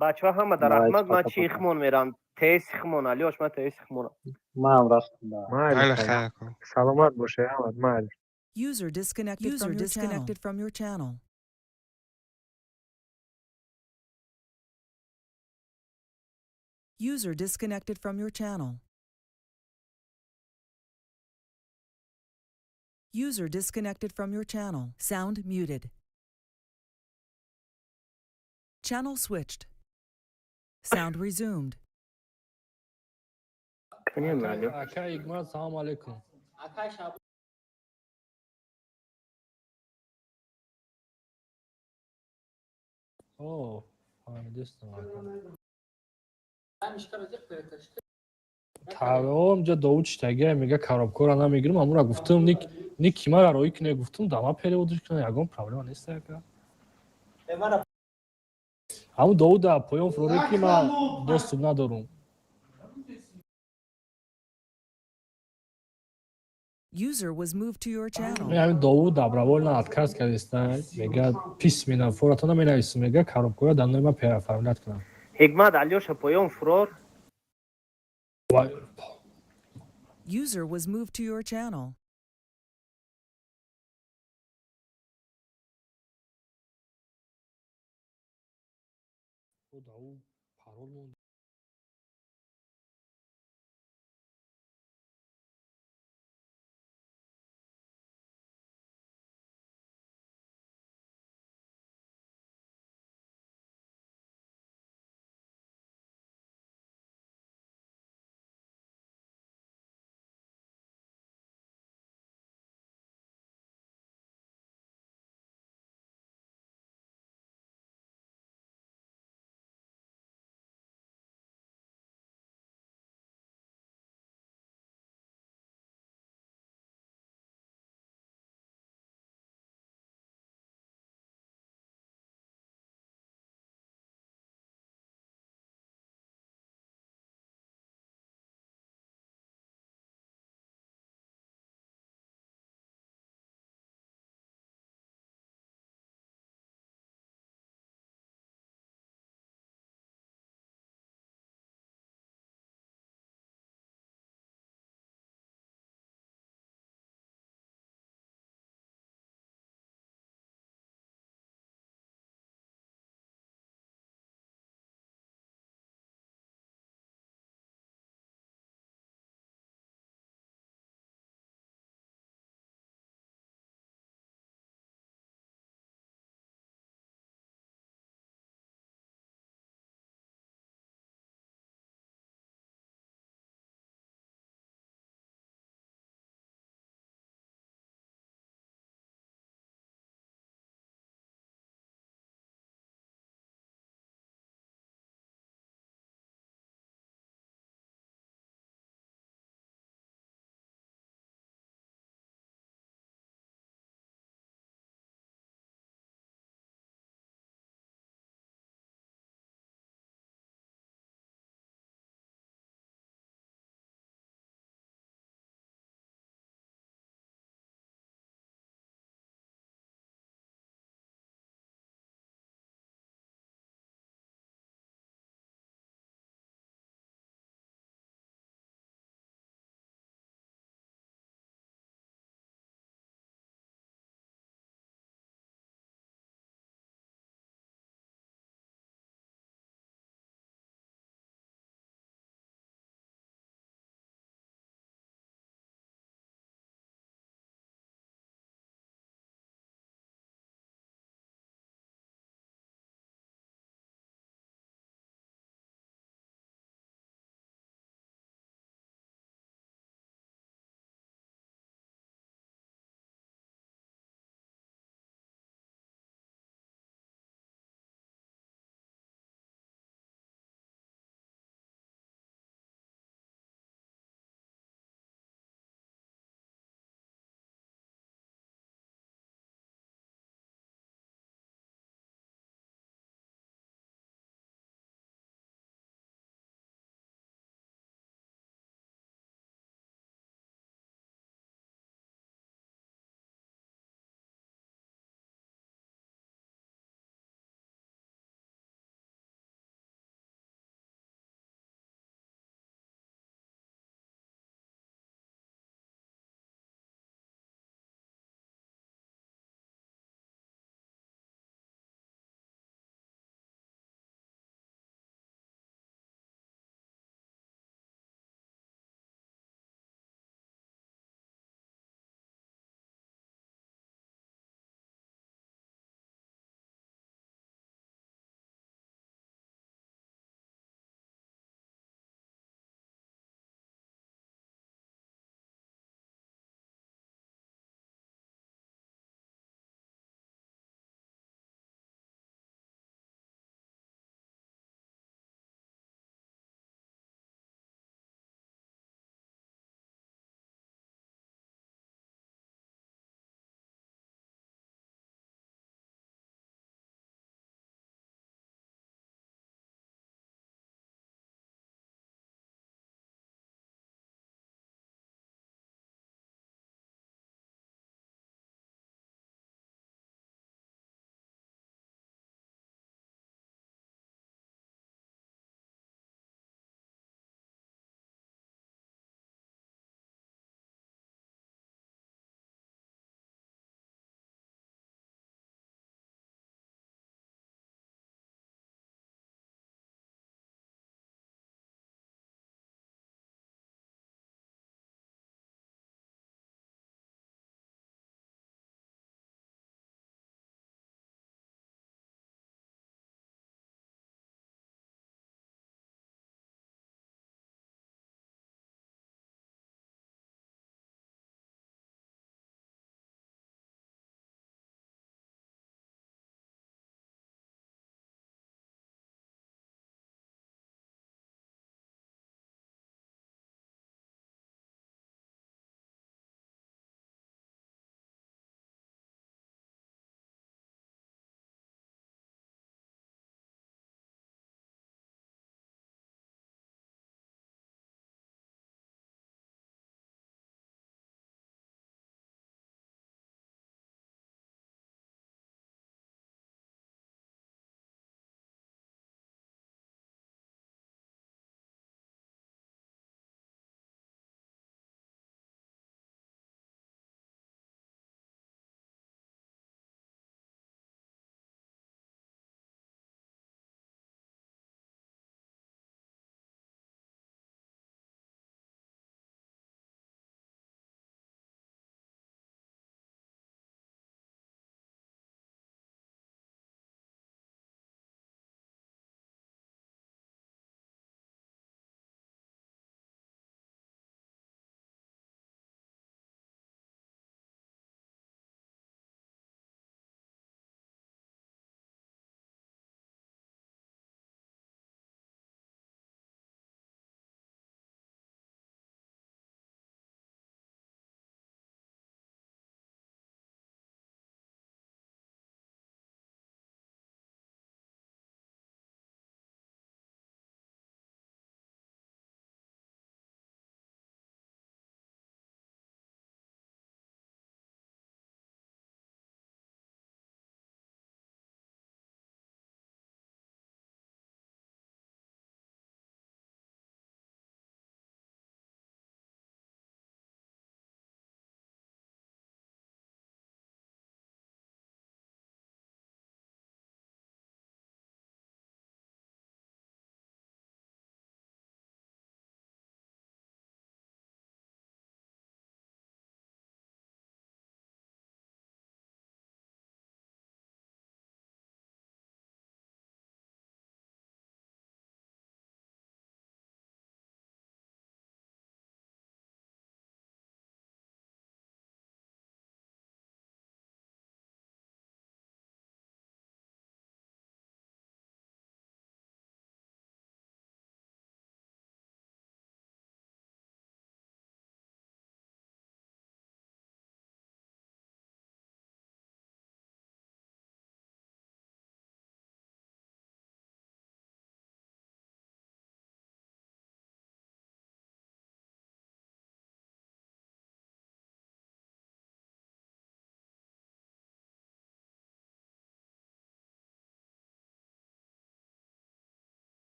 بچه ها همه در رحمت من چی خمون میرم تیس خمون علیوش من تیس خمونم ما هم رفتم سلامت باشه احمد مال User disconnected from your channel. User disconnected from your channel. User disconnected from your channel. Sound muted. Channel switched. Sound resumed. اکا اگمال سلام علیکم اوه تمام جا داود شتگه میگه کاروبکا را نمیگیرم امون را گفتم نیک کیما را روی کنه گفتم دما پیله بودش کنه یگم پرابلم نیست اکا ҳамун Довуда поён фурори ки ман доступ надорум. User was moved to your channel. Ҳамин Довуд добровольно отказ кардистад. Мегӯяд письменно форатона менависам, мегӯяд коробкора дар номи ман переоформлят кунам. Ҳикмат Алёша поён фурор. User was moved to your channel. Довуд парол монд.